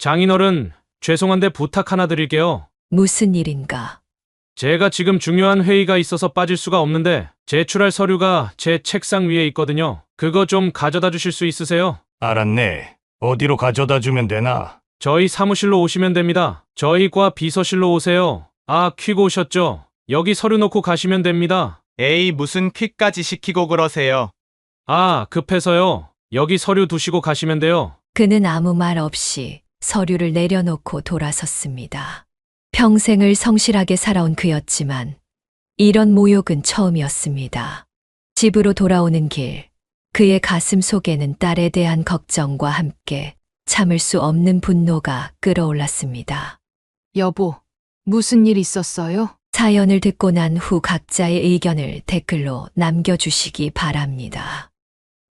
장인어른, 죄송한데 부탁 하나 드릴게요. 무슨 일인가? 제가 지금 중요한 회의가 있어서 빠질 수가 없는데 제출할 서류가 제 책상 위에 있거든요. 그거 좀 가져다 주실 수 있으세요? 알았네. 어디로 가져다 주면 되나? 저희 사무실로 오시면 됩니다. 저희 과 비서실로 오세요. 아, 퀵 오셨죠? 여기 서류 놓고 가시면 됩니다. 에이, 무슨 퀵까지 시키고 그러세요. 아, 급해서요. 여기 서류 두시고 가시면 돼요. 그는 아무 말 없이 서류를 내려놓고 돌아섰습니다. 평생을 성실하게 살아온 그였지만 이런 모욕은 처음이었습니다. 집으로 돌아오는 길, 그의 가슴 속에는 딸에 대한 걱정과 함께 참을 수 없는 분노가 끓어올랐습니다. 여보, 무슨 일 있었어요? 사연을 듣고 난 후 각자의 의견을 댓글로 남겨주시기 바랍니다.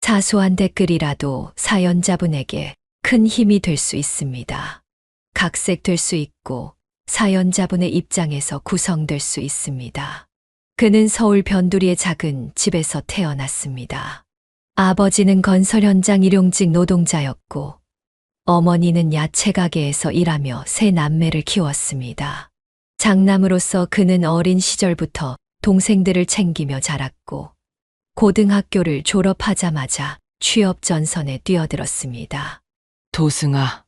사소한 댓글이라도 사연자분에게 큰 힘이 될 수 있습니다. 각색될 수 있고 사연자분의 입장에서 구성될 수 있습니다. 그는 서울 변두리의 작은 집에서 태어났습니다. 아버지는 건설 현장 일용직 노동자였고 어머니는 야채 가게에서 일하며 세 남매를 키웠습니다. 장남으로서 그는 어린 시절부터 동생들을 챙기며 자랐고 고등학교를 졸업하자마자 취업 전선에 뛰어들었습니다. 도승아,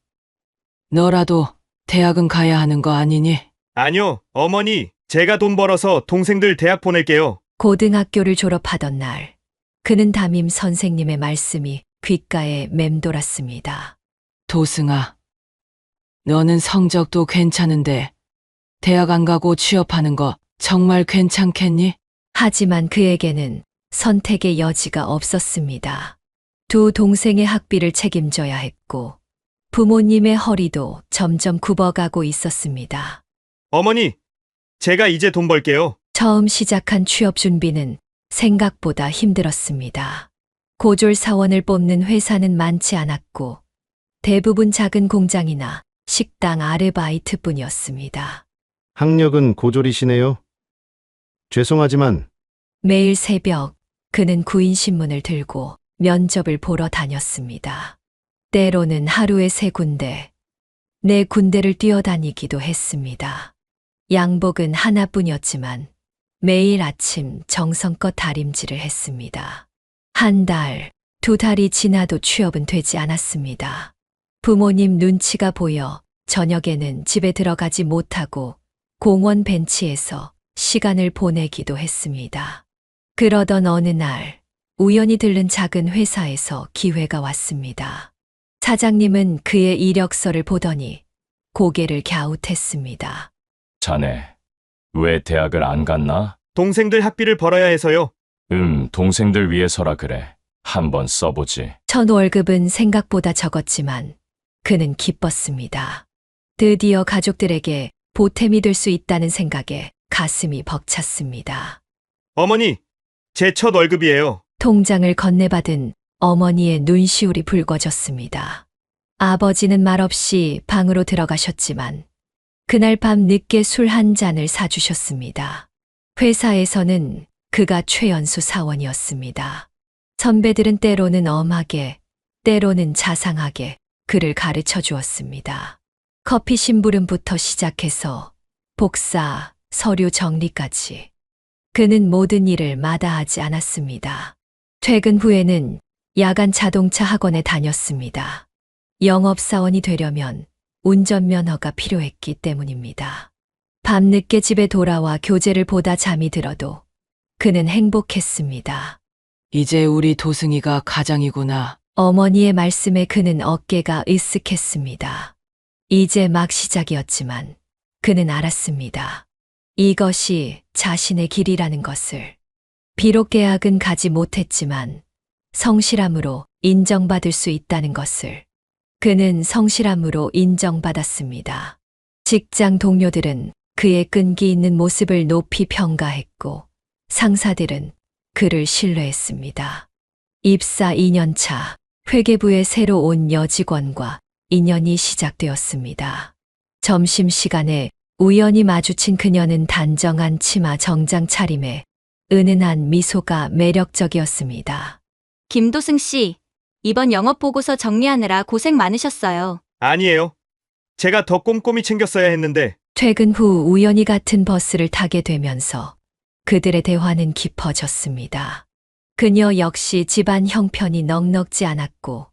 너라도 대학은 가야 하는 거 아니니? 아니요, 어머니. 제가 돈 벌어서 동생들 대학 보낼게요. 고등학교를 졸업하던 날, 그는 담임 선생님의 말씀이 귓가에 맴돌았습니다. 도승아, 너는 성적도 괜찮은데 대학 안 가고 취업하는 거 정말 괜찮겠니? 하지만 그에게는 선택의 여지가 없었습니다. 두 동생의 학비를 책임져야 했고 부모님의 허리도 점점 굽어가고 있었습니다. 어머니, 제가 이제 돈 벌게요. 처음 시작한 취업 준비는 생각보다 힘들었습니다. 고졸 사원을 뽑는 회사는 많지 않았고 대부분 작은 공장이나 식당 아르바이트뿐이었습니다. 학력은 고졸이시네요. 죄송하지만 매일 새벽 그는 구인신문을 들고 면접을 보러 다녔습니다. 때로는 하루에 3군데, 4군데를 뛰어다니기도 했습니다. 양복은 하나뿐이었지만 매일 아침 정성껏 다림질을 했습니다. 한 달, 2달이 지나도 취업은 되지 않았습니다. 부모님 눈치가 보여 저녁에는 집에 들어가지 못하고 공원 벤치에서 시간을 보내기도 했습니다. 그러던 어느 날 우연히 들른 작은 회사에서 기회가 왔습니다. 사장님은 그의 이력서를 보더니 고개를 갸웃했습니다. 자네, 왜 대학을 안 갔나? 동생들 학비를 벌어야 해서요. 동생들 위해서라 그래. 한번 써보지. 첫 월급은 생각보다 적었지만 그는 기뻤습니다. 드디어 가족들에게 보탬이 될 수 있다는 생각에 가슴이 벅찼습니다. 어머니, 제 첫 월급이에요. 통장을 건네받은 어머니의 눈시울이 붉어졌습니다. 아버지는 말없이 방으로 들어가셨지만 그날 밤 늦게 술 한 잔을 사주셨습니다. 회사에서는 그가 최연소 사원이었습니다. 선배들은 때로는 엄하게, 때로는 자상하게 그를 가르쳐 주었습니다. 커피 심부름부터 시작해서 복사, 서류 정리까지. 그는 모든 일을 마다하지 않았습니다. 퇴근 후에는 야간 자동차 학원에 다녔습니다. 영업사원이 되려면 운전면허가 필요했기 때문입니다. 밤늦게 집에 돌아와 교재를 보다 잠이 들어도 그는 행복했습니다. 이제 우리 도승이가 가장이구나. 어머니의 말씀에 그는 어깨가 으쓱했습니다. 이제 막 시작이었지만 그는 알았습니다. 이것이 자신의 길이라는 것을. 비록 계약은 가지 못했지만 성실함으로 인정받을 수 있다는 것을. 그는 성실함으로 인정받았습니다. 직장 동료들은 그의 끈기 있는 모습을 높이 평가했고 상사들은 그를 신뢰했습니다. 입사 2년차 회계부에 새로 온 여직원과 인연이 시작되었습니다. 점심시간에 우연히 마주친 그녀는 단정한 치마 정장 차림에 은은한 미소가 매력적이었습니다. 김도승 씨, 이번 영업 보고서 정리하느라 고생 많으셨어요. 아니에요. 제가 더 꼼꼼히 챙겼어야 했는데. 퇴근 후 우연히 같은 버스를 타게 되면서 그들의 대화는 깊어졌습니다. 그녀 역시 집안 형편이 넉넉지 않았고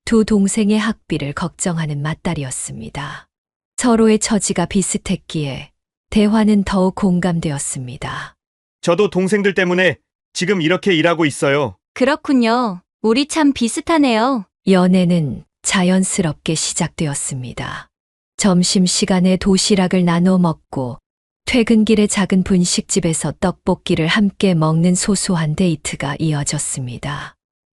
두 동생의 학비를 걱정하는 맏딸이었습니다. 서로의 처지가 비슷했기에 대화는 더욱 공감되었습니다. 저도 동생들 때문에 지금 이렇게 일하고 있어요. 그렇군요. 우리 참 비슷하네요. 연애는 자연스럽게 시작되었습니다. 점심시간에 도시락을 나눠 먹고 퇴근길에 작은 분식집에서 떡볶이를 함께 먹는 소소한 데이트가 이어졌습니다.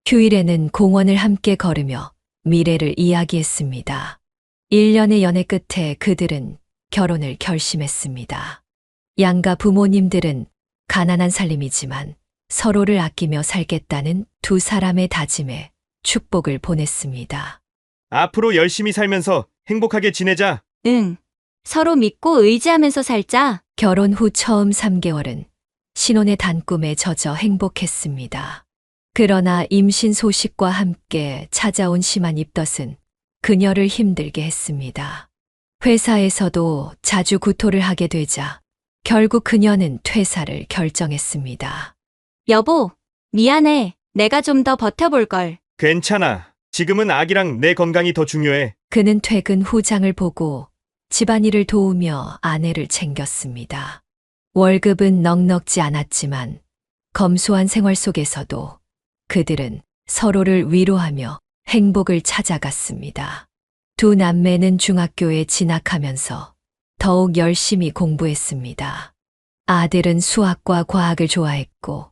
휴일에는 공원을 함께 걸으며 미래를 이야기했습니다. 1년의 연애 끝에 그들은 결혼을 결심했습니다. 양가 부모님들은 가난한 살림이지만 서로를 아끼며 살겠다는 두 사람의 다짐에 축복을 보냈습니다. 앞으로 열심히 살면서 행복하게 지내자. 응. 서로 믿고 의지하면서 살자. 결혼 후 처음 3개월은 신혼의 단꿈에 젖어 행복했습니다. 그러나 임신 소식과 함께 찾아온 심한 입덧은 그녀를 힘들게 했습니다. 회사에서도 자주 구토를 하게 되자 결국 그녀는 퇴사를 결정했습니다. 여보, 미안해. 내가 좀 더 버텨볼걸. 괜찮아. 지금은 아기랑 내 건강이 더 중요해. 그는 퇴근 후 장을 보고 집안일을 도우며 아내를 챙겼습니다. 월급은 넉넉지 않았지만 검소한 생활 속에서도 그들은 서로를 위로하며 행복을 찾아갔습니다. 두 남매는 중학교에 진학하면서 더욱 열심히 공부했습니다. 아들은 수학과 과학을 좋아했고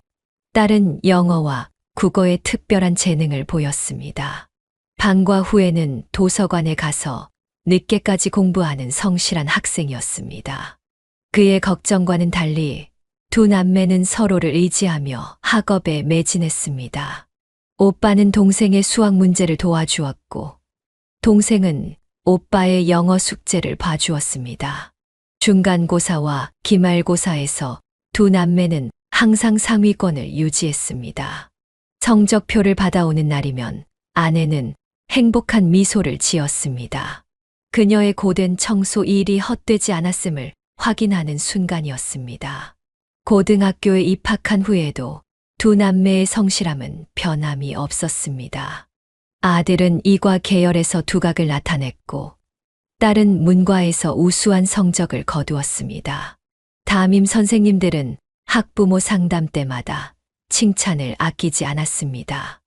딸은 영어와 국어에 특별한 재능을 보였습니다. 방과 후에는 도서관에 가서 늦게까지 공부하는 성실한 학생이었습니다. 그의 걱정과는 달리 두 남매는 서로를 의지하며 학업에 매진했습니다. 오빠는 동생의 수학 문제를 도와주었고 동생은 오빠의 영어 숙제를 봐주었습니다. 중간고사와 기말고사에서 두 남매는 항상 상위권을 유지했습니다. 성적표를 받아오는 날이면 아내는 행복한 미소를 지었습니다. 그녀의 고된 청소 일이 헛되지 않았음을 확인하는 순간이었습니다. 고등학교에 입학한 후에도 두 남매의 성실함은 변함이 없었습니다. 아들은 이과 계열에서 두각을 나타냈고 딸은 문과에서 우수한 성적을 거두었습니다. 담임 선생님들은 학부모 상담 때마다 칭찬을 아끼지 않았습니다.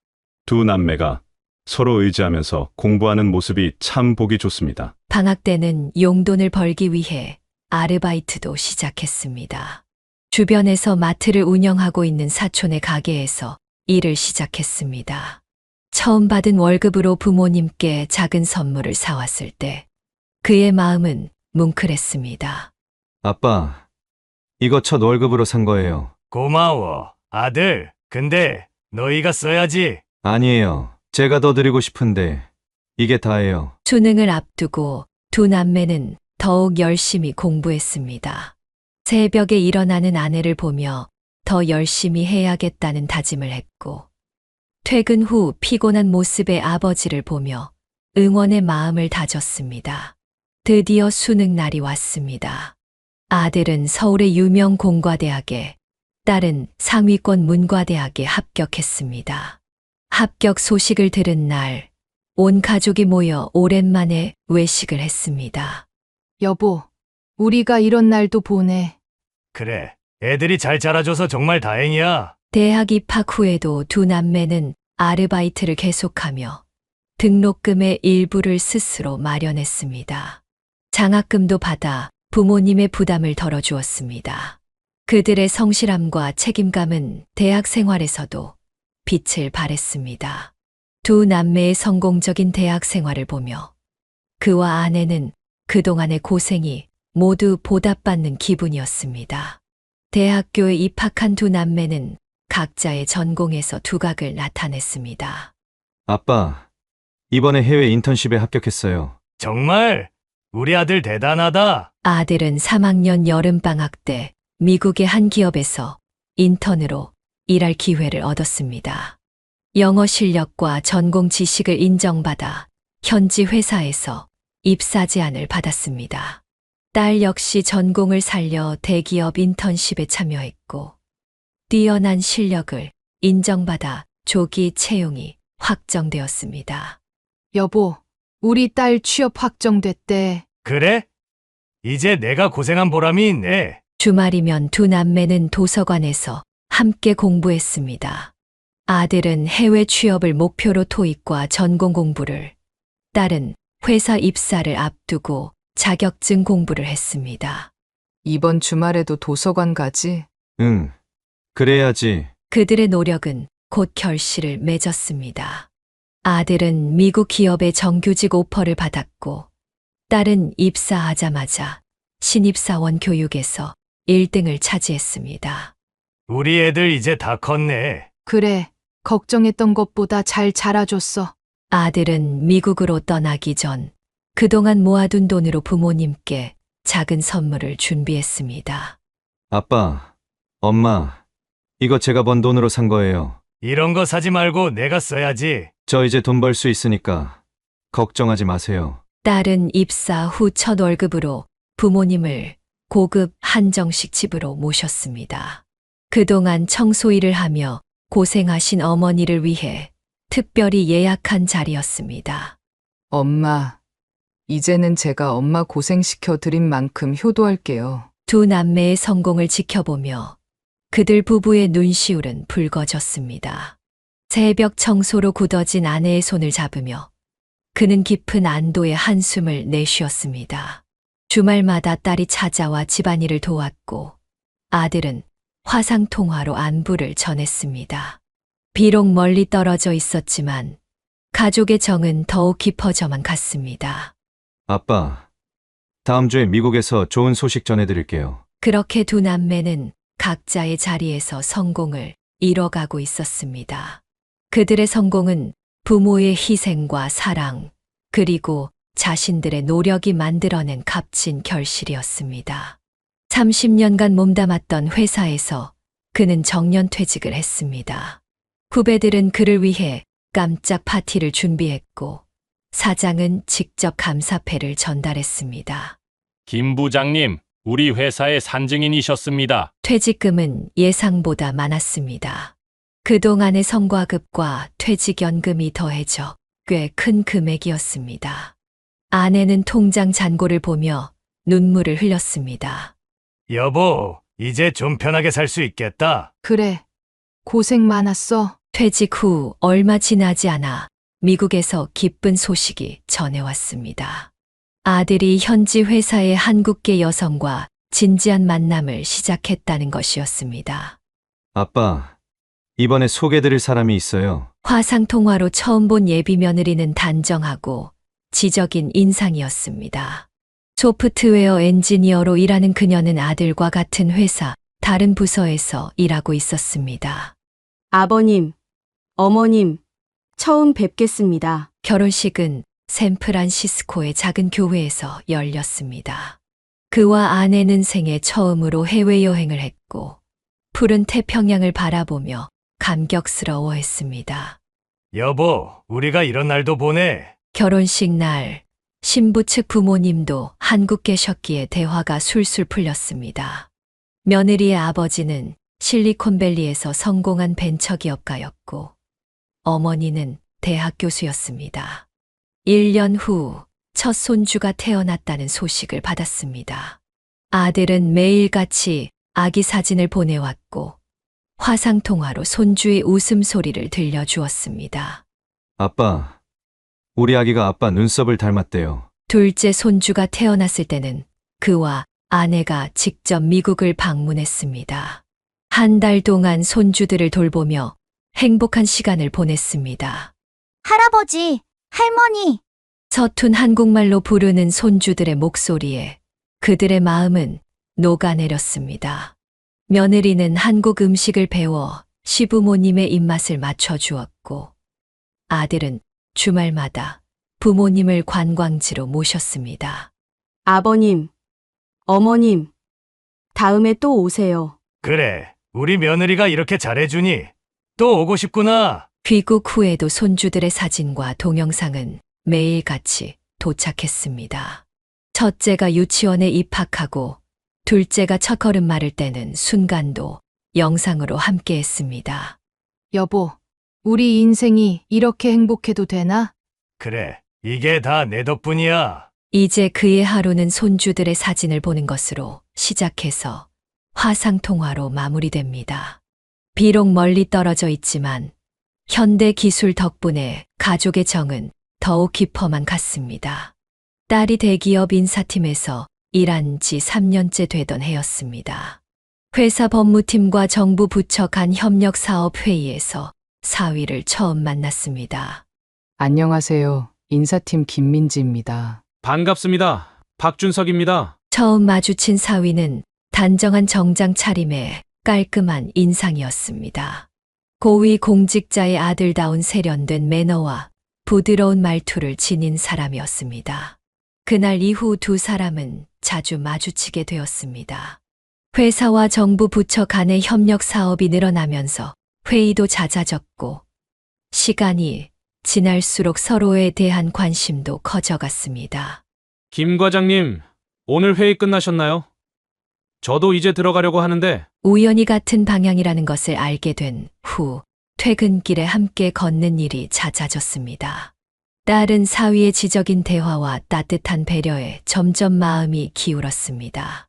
두 남매가 서로 의지하면서 공부하는 모습이 참 보기 좋습니다. 방학 때는 용돈을 벌기 위해 아르바이트도 시작했습니다. 주변에서 마트를 운영하고 있는 사촌의 가게에서 일을 시작했습니다. 처음 받은 월급으로 부모님께 작은 선물을 사왔을 때 그의 마음은 뭉클했습니다. 아빠, 이거 첫 월급으로 산 거예요. 고마워, 아들. 근데 너희가 써야지. 아니에요. 제가 더 드리고 싶은데 이게 다예요. 수능을 앞두고 두 남매는 더욱 열심히 공부했습니다. 새벽에 일어나는 아내를 보며 더 열심히 해야겠다는 다짐을 했고 퇴근 후 피곤한 모습의 아버지를 보며 응원의 마음을 다졌습니다. 드디어 수능 날이 왔습니다. 아들은 서울의 유명 공과대학에, 딸은 상위권 문과대학에 합격했습니다. 합격 소식을 들은 날, 온 가족이 모여 오랜만에 외식을 했습니다. 여보, 우리가 이런 날도 보내. 그래, 애들이 잘 자라줘서 정말 다행이야. 대학 입학 후에도 두 남매는 아르바이트를 계속하며 등록금의 일부를 스스로 마련했습니다. 장학금도 받아 부모님의 부담을 덜어주었습니다. 그들의 성실함과 책임감은 대학 생활에서도 빛을 발했습니다. 두 남매의 성공적인 대학 생활을 보며 그와 아내는 그동안의 고생이 모두 보답받는 기분이었습니다. 대학교에 입학한 두 남매는 각자의 전공에서 두각을 나타냈습니다. 아빠, 이번에 해외 인턴십에 합격했어요. 정말? 우리 아들 대단하다. 아들은 3학년 여름방학 때 미국의 한 기업에서 인턴으로 일할 기회를 얻었습니다. 영어 실력과 전공 지식을 인정받아 현지 회사에서 입사 제안을 받았습니다. 딸 역시 전공을 살려 대기업 인턴십에 참여했고 뛰어난 실력을 인정받아 조기 채용이 확정되었습니다. 여보, 우리 딸 취업 확정됐대. 그래? 이제 내가 고생한 보람이 있네. 주말이면 두 남매는 도서관에서 함께 공부했습니다. 아들은 해외 취업을 목표로 토익과 전공 공부를, 딸은 회사 입사를 앞두고 자격증 공부를 했습니다. 이번 주말에도 도서관 가지? 응. 그래야지. 그들의 노력은 곧 결실을 맺었습니다. 아들은 미국 기업의 정규직 오퍼를 받았고, 딸은 입사하자마자 신입사원 교육에서 1등을 차지했습니다. 우리 애들 이제 다 컸네. 그래, 걱정했던 것보다 잘 자라줬어. 아들은 미국으로 떠나기 전 그동안 모아둔 돈으로 부모님께 작은 선물을 준비했습니다. 아빠, 엄마, 이거 제가 번 돈으로 산 거예요. 이런 거 사지 말고 내가 써야지. 저 이제 돈 벌 수 있으니까 걱정하지 마세요. 딸은 입사 후 첫 월급으로 부모님을 고급 한정식 집으로 모셨습니다. 그동안 청소 일을 하며 고생하신 어머니를 위해 특별히 예약한 자리였습니다. 엄마, 이제는 제가 엄마 고생시켜 드린 만큼 효도할게요. 두 남매의 성공을 지켜보며 그들 부부의 눈시울은 붉어졌습니다. 새벽 청소로 굳어진 아내의 손을 잡으며 그는 깊은 안도의 한숨을 내쉬었습니다. 주말마다 딸이 찾아와 집안일을 도왔고 아들은 화상통화로 안부를 전했습니다. 비록 멀리 떨어져 있었지만 가족의 정은 더욱 깊어져만 갔습니다. 아빠, 다음 주에 미국에서 좋은 소식 전해드릴게요. 그렇게 두 남매는 각자의 자리에서 성공을 이뤄가고 있었습니다. 그들의 성공은 부모의 희생과 사랑, 그리고 자신들의 노력이 만들어낸 값진 결실이었습니다. 30년간 몸담았던 회사에서 그는 정년퇴직을 했습니다. 후배들은 그를 위해 깜짝 파티를 준비했고 사장은 직접 감사패를 전달했습니다. 김 부장님, 우리 회사의 산증인이셨습니다. 퇴직금은 예상보다 많았습니다. 그동안의 성과급과 퇴직연금이 더해져 꽤 큰 금액이었습니다. 아내는 통장 잔고를 보며 눈물을 흘렸습니다. 여보, 이제 좀 편하게 살 수 있겠다. 그래, 고생 많았어. 퇴직 후 얼마 지나지 않아 미국에서 기쁜 소식이 전해왔습니다. 아들이 현지 회사의 한국계 여성과 진지한 만남을 시작했다는 것이었습니다. 아빠, 이번에 소개드릴 사람이 있어요. 화상통화로 처음 본 예비 며느리는 단정하고 지적인 인상이었습니다. 소프트웨어 엔지니어로 일하는 그녀는 아들과 같은 회사, 다른 부서에서 일하고 있었습니다. 아버님, 어머님, 처음 뵙겠습니다. 결혼식은 샌프란시스코의 작은 교회에서 열렸습니다. 그와 아내는 생애 처음으로 해외여행을 했고 푸른 태평양을 바라보며 감격스러워했습니다. 여보, 우리가 이런 날도 보내. 결혼식 날 신부 측 부모님도 한국 계셨기에 대화가 술술 풀렸습니다. 며느리의 아버지는 실리콘밸리에서 성공한 벤처기업가였고 어머니는 대학 교수였습니다. 1년 후 첫 손주가 태어났다는 소식을 받았습니다. 아들은 매일같이 아기 사진을 보내왔고 화상통화로 손주의 웃음소리를 들려주었습니다. 아빠, 우리 아기가 아빠 눈썹을 닮았대요. 둘째 손주가 태어났을 때는 그와 아내가 직접 미국을 방문했습니다. 한 달 동안 손주들을 돌보며 행복한 시간을 보냈습니다. 할아버지, 할머니. 서툰 한국말로 부르는 손주들의 목소리에 그들의 마음은 녹아내렸습니다. 며느리는 한국 음식을 배워 시부모님의 입맛을 맞춰주었고 아들은 주말마다 부모님을 관광지로 모셨습니다. 아버님, 어머님, 다음에 또 오세요. 그래, 우리 며느리가 이렇게 잘해주니 또 오고 싶구나. 귀국 후에도 손주들의 사진과 동영상은 매일같이 도착했습니다. 첫째가 유치원에 입학하고 둘째가 첫걸음 마를 때는 순간도 영상으로 함께했습니다. 여보, 우리 인생이 이렇게 행복해도 되나? 그래, 이게 다 내 덕분이야. 이제 그의 하루는 손주들의 사진을 보는 것으로 시작해서 화상통화로 마무리됩니다. 비록 멀리 떨어져 있지만 현대 기술 덕분에 가족의 정은 더욱 깊어만 갔습니다. 딸이 대기업 인사팀에서 일한 지 3년째 되던 해였습니다. 회사 법무팀과 정부 부처 간 협력 사업 회의에서 사위를 처음 만났습니다. 안녕하세요. 인사팀 김민지입니다. 반갑습니다. 박준석입니다. 처음 마주친 사위는 단정한 정장 차림에 깔끔한 인상이었습니다. 고위 공직자의 아들다운 세련된 매너와 부드러운 말투를 지닌 사람이었습니다. 그날 이후 두 사람은 자주 마주치게 되었습니다. 회사와 정부 부처 간의 협력 사업이 늘어나면서 회의도 잦아졌고 시간이 지날수록 서로에 대한 관심도 커져갔습니다. 김 과장님, 오늘 회의 끝나셨나요? 저도 이제 들어가려고 하는데 우연히 같은 방향이라는 것을 알게 된 후 퇴근길에 함께 걷는 일이 잦아졌습니다. 딸은 사위의 지적인 대화와 따뜻한 배려에 점점 마음이 기울었습니다.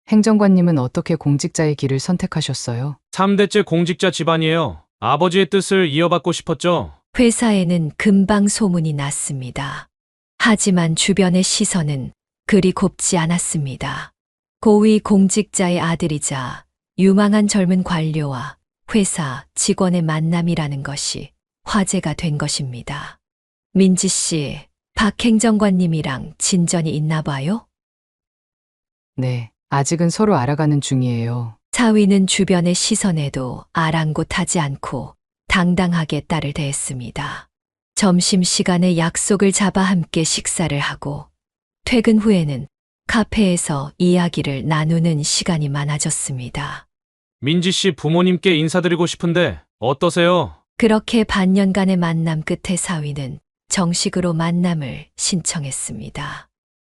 행정관님은 어떻게 공직자의 길을 선택하셨어요? 3대째 공직자 집안이에요. 아버지의 뜻을 이어받고 싶었죠. 회사에는 금방 소문이 났습니다. 하지만 주변의 시선은 그리 곱지 않았습니다. 고위 공직자의 아들이자 유망한 젊은 관료와 회사 직원의 만남이라는 것이 화제가 된 것입니다. 민지 씨, 박 행정관님이랑 진전이 있나 봐요? 네, 아직은 서로 알아가는 중이에요. 사위는 주변의 시선에도 아랑곳하지 않고 당당하게 딸을 대했습니다. 점심시간에 약속을 잡아 함께 식사를 하고 퇴근 후에는 카페에서 이야기를 나누는 시간이 많아졌습니다. 민지 씨 부모님께 인사드리고 싶은데 어떠세요? 그렇게 반년간의 만남 끝에 사위는 정식으로 만남을 신청했습니다.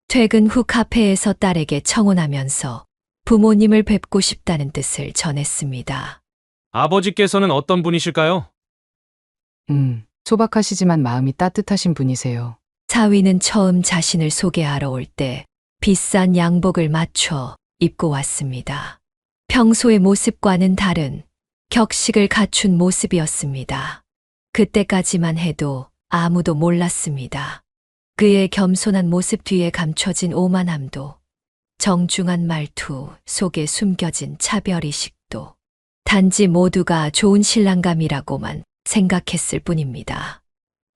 퇴근 후 카페에서 딸에게 청혼하면서 부모님을 뵙고 싶다는 뜻을 전했습니다. 아버지께서는 어떤 분이실까요? 소박하시지만 마음이 따뜻하신 분이세요. 사위는 처음 자신을 소개하러 올 때 비싼 양복을 맞춰 입고 왔습니다. 평소의 모습과는 다른 격식을 갖춘 모습이었습니다. 그때까지만 해도 아무도 몰랐습니다. 그의 겸손한 모습 뒤에 감춰진 오만함도, 정중한 말투 속에 숨겨진 차별의식도, 단지 모두가 좋은 신랑감이라고만 생각했을 뿐입니다.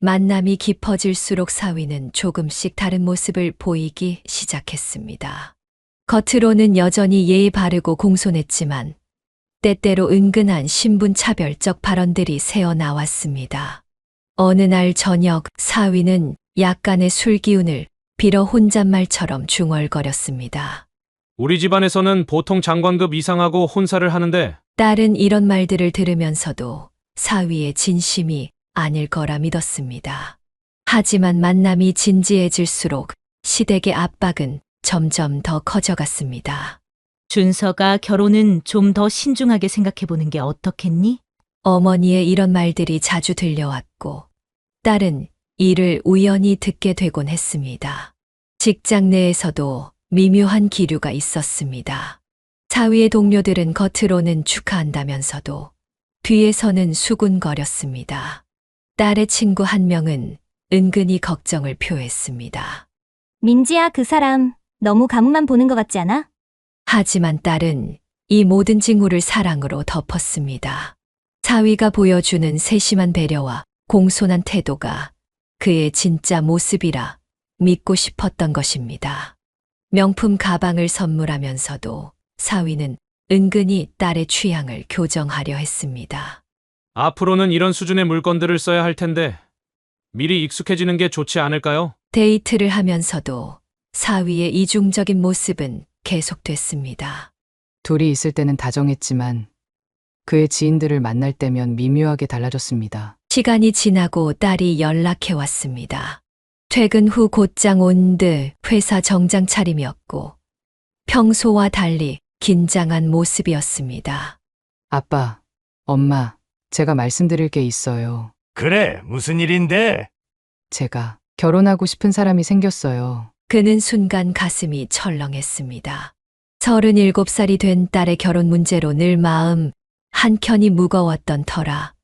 만남이 깊어질수록 사위는 조금씩 다른 모습을 보이기 시작했습니다. 겉으로는 여전히 예의 바르고 공손했지만 때때로 은근한 신분차별적 발언들이 새어나왔습니다. 어느 날 저녁 사위는 약간의 술 기운을 빌어 혼잣말처럼 중얼거렸습니다. 우리 집안에서는 보통 장관급 이상하고 혼사를 하는데 딸은 이런 말들을 들으면서도 사위의 진심이 아닐 거라 믿었습니다. 하지만 만남이 진지해질수록 시댁의 압박은 점점 더 커져갔습니다. 준서가 결혼은 좀 더 신중하게 생각해보는 게 어떻겠니? 어머니의 이런 말들이 자주 들려왔고 딸은 이를 우연히 듣게 되곤 했습니다. 직장 내에서도 미묘한 기류가 있었습니다. 사위의 동료들은 겉으로는 축하한다면서도 뒤에서는 수군거렸습니다. 딸의 친구 한 명은 은근히 걱정을 표했습니다. 민지야, 그 사람 너무 가문만 보는 것 같지 않아? 하지만 딸은 이 모든 징후를 사랑으로 덮었습니다. 사위가 보여주는 세심한 배려와 공손한 태도가 그의 진짜 모습이라 믿고 싶었던 것입니다. 명품 가방을 선물하면서도 사위는 은근히 딸의 취향을 교정하려 했습니다. 앞으로는 이런 수준의 물건들을 써야 할 텐데 미리 익숙해지는 게 좋지 않을까요? 데이트를 하면서도 사위의 이중적인 모습은 계속됐습니다. 둘이 있을 때는 다정했지만 그의 지인들을 만날 때면 미묘하게 달라졌습니다. 시간이 지나고 딸이 연락해 왔습니다. 퇴근 후 곧장 온 듯 회사 정장 차림이었고 평소와 달리 긴장한 모습이었습니다. 아빠, 엄마, 제가 말씀드릴 게 있어요. 그래, 무슨 일인데? 제가 결혼하고 싶은 사람이 생겼어요. 그는 순간 가슴이 철렁했습니다. 37살이 된 딸의 결혼 문제로 늘 마음 한켠이 무거웠던 터라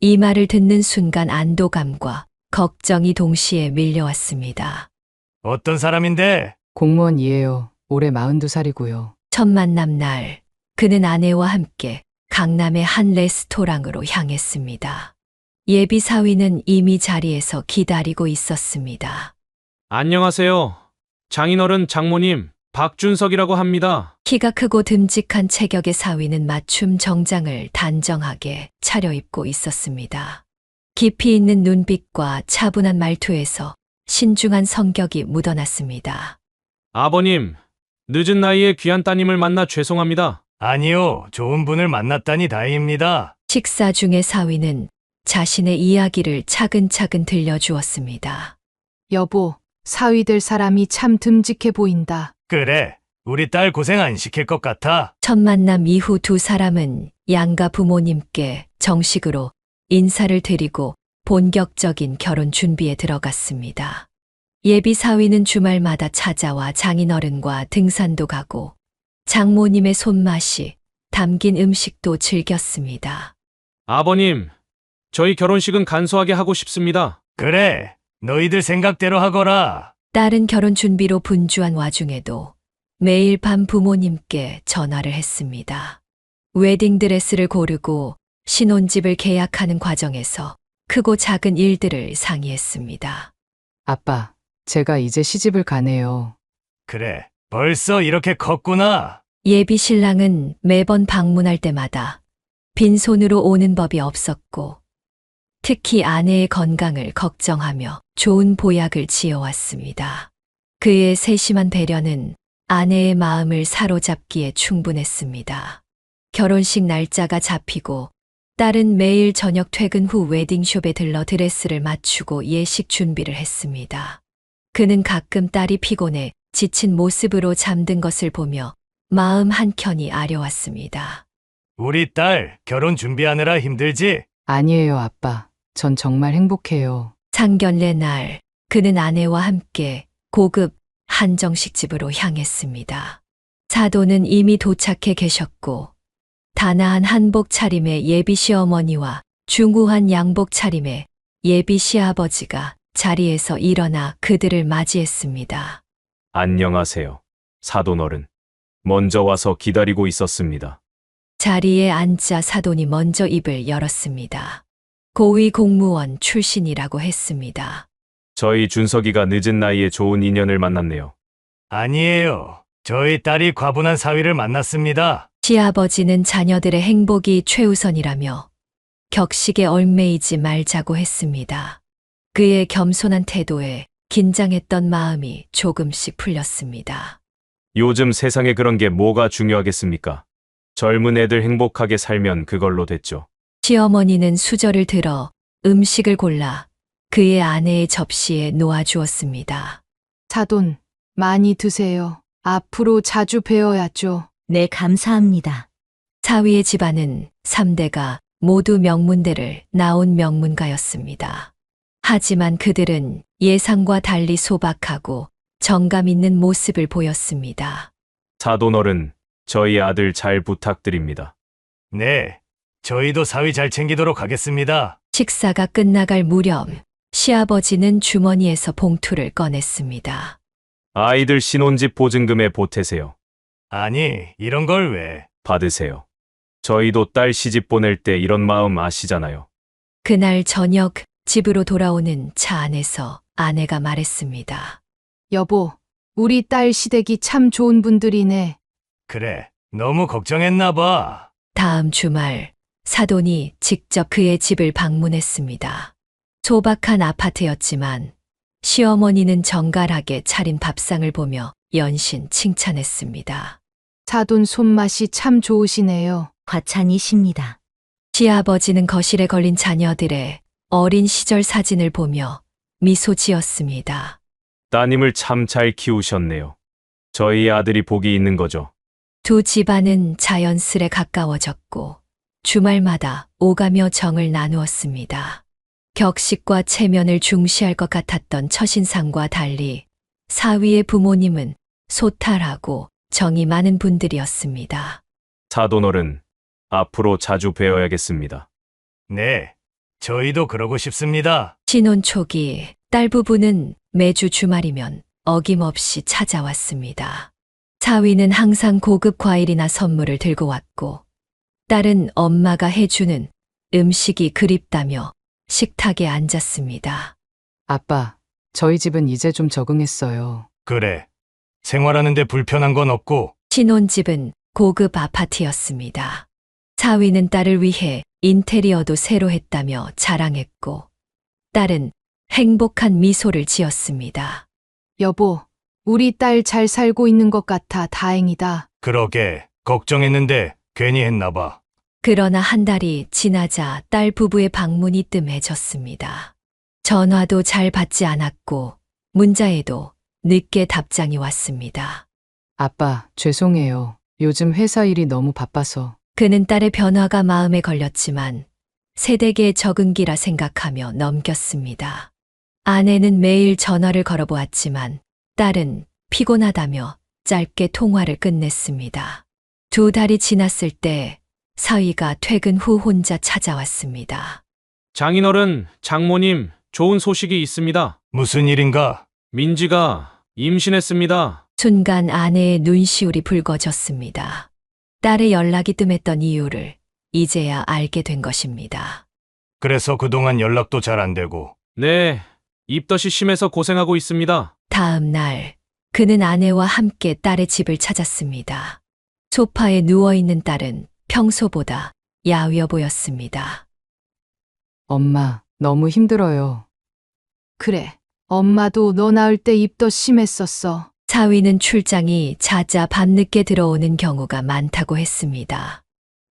이 말을 듣는 순간 안도감과 걱정이 동시에 밀려왔습니다. 어떤 사람인데? 공무원이에요. 올해 42살이고요. 첫 만남 날 그는 아내와 함께 강남의 한 레스토랑으로 향했습니다. 예비 사위는 이미 자리에서 기다리고 있었습니다. 안녕하세요. 장인어른 장모님, 박준석이라고 합니다. 키가 크고 듬직한 체격의 사위는 맞춤 정장을 단정하게 차려입고 있었습니다. 깊이 있는 눈빛과 차분한 말투에서 신중한 성격이 묻어났습니다. 아버님, 늦은 나이에 귀한 따님을 만나 죄송합니다. 아니요, 좋은 분을 만났다니 다행입니다. 식사 중에 사위는 자신의 이야기를 차근차근 들려주었습니다. 여보, 사위 될 사람이 참 듬직해 보인다. 그래, 우리 딸 고생 안 시킬 것 같아. 첫 만남 이후 두 사람은 양가 부모님께 정식으로 인사를 드리고 본격적인 결혼 준비에 들어갔습니다. 예비 사위는 주말마다 찾아와 장인어른과 등산도 가고 장모님의 손맛이 담긴 음식도 즐겼습니다. 아버님, 저희 결혼식은 간소하게 하고 싶습니다. 그래, 너희들 생각대로 하거라. 딸은 결혼 준비로 분주한 와중에도 매일 밤 부모님께 전화를 했습니다. 웨딩드레스를 고르고 신혼집을 계약하는 과정에서 크고 작은 일들을 상의했습니다. 아빠, 제가 이제 시집을 가네요. 그래, 벌써 이렇게 컸구나. 예비 신랑은 매번 방문할 때마다 빈손으로 오는 법이 없었고 특히 아내의 건강을 걱정하며 좋은 보약을 지어왔습니다. 그의 세심한 배려는 아내의 마음을 사로잡기에 충분했습니다. 결혼식 날짜가 잡히고 딸은 매일 저녁 퇴근 후 웨딩숍에 들러 드레스를 맞추고 예식 준비를 했습니다. 그는 가끔 딸이 피곤해 지친 모습으로 잠든 것을 보며 마음 한켠이 아려왔습니다. 우리 딸 결혼 준비하느라 힘들지? 아니에요, 아빠. 전 정말 행복해요. 상견례 날 그는 아내와 함께 고급 한정식집으로 향했습니다. 사도는 이미 도착해 계셨고 단아한 한복 차림의 예비 시어머니와 중후한 양복 차림의 예비 시아버지가 자리에서 일어나 그들을 맞이했습니다. 안녕하세요. 사돈어른. 먼저 와서 기다리고 있었습니다. 자리에 앉자 사돈이 먼저 입을 열었습니다. 고위 공무원 출신이라고 했습니다. 저희 준석이가 늦은 나이에 좋은 인연을 만났네요. 아니에요. 저희 딸이 과분한 사위를 만났습니다. 시아버지는 자녀들의 행복이 최우선이라며 격식에 얽매이지 말자고 했습니다. 그의 겸손한 태도에 긴장했던 마음이 조금씩 풀렸습니다. 요즘 세상에 그런 게 뭐가 중요하겠습니까? 젊은 애들 행복하게 살면 그걸로 됐죠. 시어머니는 수저를 들어 음식을 골라 그의 아내의 접시에 놓아주었습니다. 사돈, 많이 드세요. 앞으로 자주 뵈어야죠. 네, 감사합니다. 사위의 집안은 3대가 모두 명문대를 나온 명문가였습니다. 하지만 그들은 예상과 달리 소박하고 정감 있는 모습을 보였습니다. 사돈어른, 저희 아들 잘 부탁드립니다. 네, 저희도 사위 잘 챙기도록 하겠습니다. 식사가 끝나갈 무렵 시아버지는 주머니에서 봉투를 꺼냈습니다. 아이들 신혼집 보증금에 보태세요. 아니, 이런 걸 왜? 받으세요. 저희도 딸 시집 보낼 때 이런 마음 아시잖아요. 그날 저녁 집으로 돌아오는 차 안에서 아내가 말했습니다. 여보, 우리 딸 시댁이 참 좋은 분들이네. 그래, 너무 걱정했나 봐. 다음 주말 사돈이 직접 그의 집을 방문했습니다. 소박한 아파트였지만 시어머니는 정갈하게 차린 밥상을 보며 연신 칭찬했습니다. 사돈 손맛이 참 좋으시네요. 과찬이십니다. 시아버지는 거실에 걸린 자녀들의 어린 시절 사진을 보며 미소 지었습니다. 따님을 참 잘 키우셨네요. 저희 아들이 복이 있는 거죠. 두 집안은 자연스레 가까워졌고 주말마다 오가며 정을 나누었습니다. 격식과 체면을 중시할 것 같았던 첫인상과 달리 사위의 부모님은 소탈하고 정이 많은 분들이었습니다. 사돈어른, 앞으로 자주 뵈어야겠습니다. 네, 저희도 그러고 싶습니다. 신혼 초기 딸 부부는 매주 주말이면 어김없이 찾아왔습니다. 사위는 항상 고급 과일이나 선물을 들고 왔고 딸은 엄마가 해주는 음식이 그립다며 식탁에 앉았습니다. 아빠, 저희 집은 이제 좀 적응했어요. 그래. 생활하는데 불편한 건 없고. 신혼집은 고급 아파트였습니다. 사위는 딸을 위해 인테리어도 새로 했다며 자랑했고 딸은 행복한 미소를 지었습니다. 여보, 우리 딸 잘 살고 있는 것 같아 다행이다. 그러게 걱정했는데 괜히 했나 봐. 그러나 한 달이 지나자 딸 부부의 방문이 뜸해졌습니다. 전화도 잘 받지 않았고 문자에도 늦게 답장이 왔습니다. 아빠, 죄송해요. 요즘 회사 일이 너무 바빠서. 그는 딸의 변화가 마음에 걸렸지만 세대기의 적응기라 생각하며 넘겼습니다. 아내는 매일 전화를 걸어보았지만 딸은 피곤하다며 짧게 통화를 끝냈습니다. 2달이 지났을 때 사위가 퇴근 후 혼자 찾아왔습니다. 장인어른, 장모님, 좋은 소식이 있습니다. 무슨 일인가? 민지가 임신했습니다. 순간 아내의 눈시울이 붉어졌습니다. 딸의 연락이 뜸했던 이유를 이제야 알게 된 것입니다. 그래서 그동안 연락도 잘 안 되고. 네, 입덧이 심해서 고생하고 있습니다. 다음 날 그는 아내와 함께 딸의 집을 찾았습니다. 소파에 누워있는 딸은 평소보다 야위어 보였습니다. 엄마, 너무 힘들어요. 그래, 엄마도 너 낳을 때 입덧 심했었어. 사위는 출장이 잦아 밤늦게 들어오는 경우가 많다고 했습니다.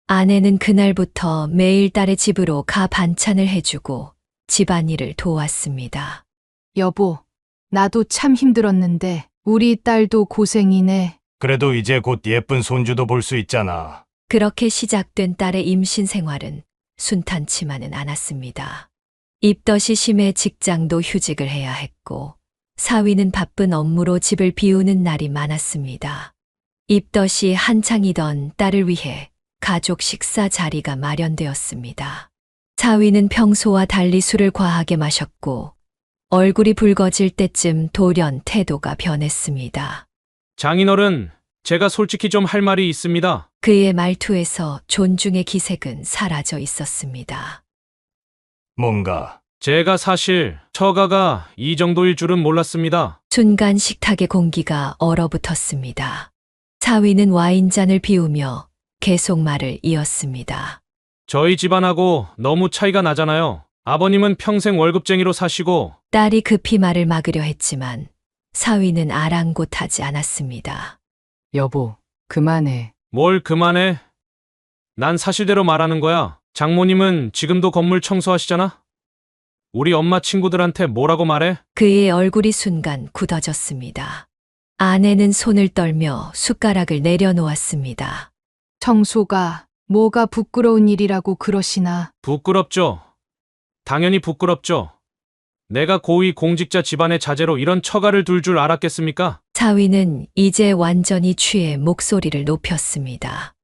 아내는 그날부터 매일 딸의 집으로 가 반찬을 해주고 집안일을 도왔습니다. 여보, 나도 참 힘들었는데 우리 딸도 고생이네. 그래도 이제 곧 예쁜 손주도 볼 수 있잖아. 그렇게 시작된 딸의 임신 생활은 순탄치만은 않았습니다. 입덧이 심해 직장도 휴직을 해야 했고 사위는 바쁜 업무로 집을 비우는 날이 많았습니다. 입덧이 한창이던 딸을 위해 가족 식사 자리가 마련되었습니다. 사위는 평소와 달리 술을 과하게 마셨고 얼굴이 붉어질 때쯤 돌연 태도가 변했습니다. 장인어른, 제가 솔직히 좀 할 말이 있습니다. 그의 말투에서 존중의 기색은 사라져 있었습니다. 뭔가. 제가 사실 처가가 이 정도일 줄은 몰랐습니다. 순간 식탁의 공기가 얼어붙었습니다. 사위는 와인잔을 비우며 계속 말을 이었습니다. 저희 집안하고 너무 차이가 나잖아요. 아버님은 평생 월급쟁이로 사시고 딸이 급히 말을 막으려 했지만 사위는 아랑곳하지 않았습니다. 여보, 그만해. 뭘 그만해? 난 사실대로 말하는 거야. 장모님은 지금도 건물 청소하시잖아? 우리 엄마 친구들한테 뭐라고 말해? 그의 얼굴이 순간 굳어졌습니다. 아내는 손을 떨며 숟가락을 내려놓았습니다. 청소가 뭐가 부끄러운 일이라고 그러시나. 부끄럽죠. 당연히 부끄럽죠. 내가 고위 공직자 집안의 자제로 이런 처가를 둘 줄 알았겠습니까? 사위는 이제 완전히 취해 목소리를 높였습니다.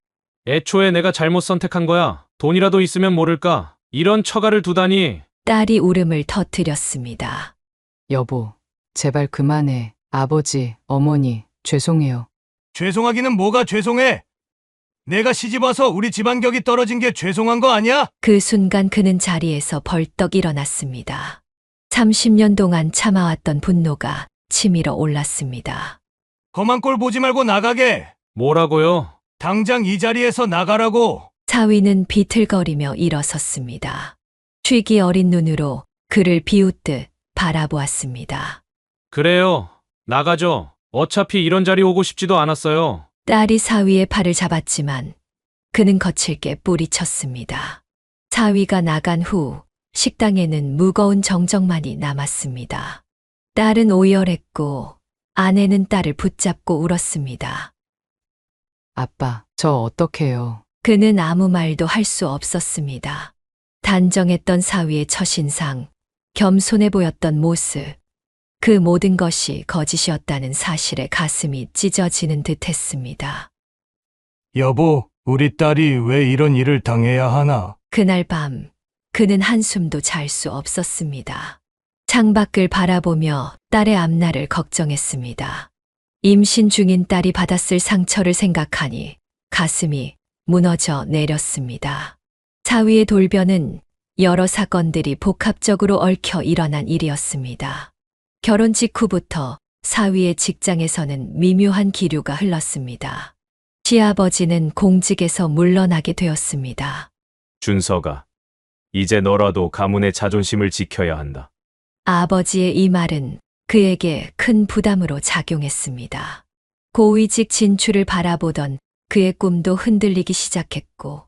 애초에 내가 잘못 선택한 거야. 돈이라도 있으면 모를까. 이런 처가를 두다니. 딸이 울음을 터뜨렸습니다. 여보, 제발 그만해. 아버지, 어머니, 죄송해요. 죄송하기는 뭐가 죄송해? 내가 시집 와서 우리 집안 격이 떨어진 게 죄송한 거 아니야? 그 순간 그는 자리에서 벌떡 일어났습니다. 30년 동안 참아왔던 분노가 치밀어 올랐습니다. 험한 꼴 보지 말고 나가게. 뭐라고요? 당장 이 자리에서 나가라고. 사위는 비틀거리며 일어섰습니다. 취기 어린 눈으로 그를 비웃듯 바라보았습니다. 그래요. 나가죠. 어차피 이런 자리 오고 싶지도 않았어요. 딸이 사위의 팔을 잡았지만 그는 거칠게 뿌리쳤습니다. 사위가 나간 후 식당에는 무거운 정적만이 남았습니다. 딸은 오열했고 아내는 딸을 붙잡고 울었습니다. 아빠, 저 어떡해요. 그는 아무 말도 할 수 없었습니다. 단정했던 사위의 첫인상, 겸손해 보였던 모습, 그 모든 것이 거짓이었다는 사실에 가슴이 찢어지는 듯 했습니다. 여보, 우리 딸이 왜 이런 일을 당해야 하나? 그날 밤, 그는 한숨도 잘 수 없었습니다. 창밖을 바라보며 딸의 앞날을 걱정했습니다. 임신 중인 딸이 받았을 상처를 생각하니 가슴이 무너져 내렸습니다. 사위의 돌변은 여러 사건들이 복합적으로 얽혀 일어난 일이었습니다. 결혼 직후부터 사위의 직장에서는 미묘한 기류가 흘렀습니다. 시아버지는 공직에서 물러나게 되었습니다. 준서가, 이제 너라도 가문의 자존심을 지켜야 한다. 아버지의 이 말은 그에게 큰 부담으로 작용했습니다. 고위직 진출을 바라보던 그의 꿈도 흔들리기 시작했고,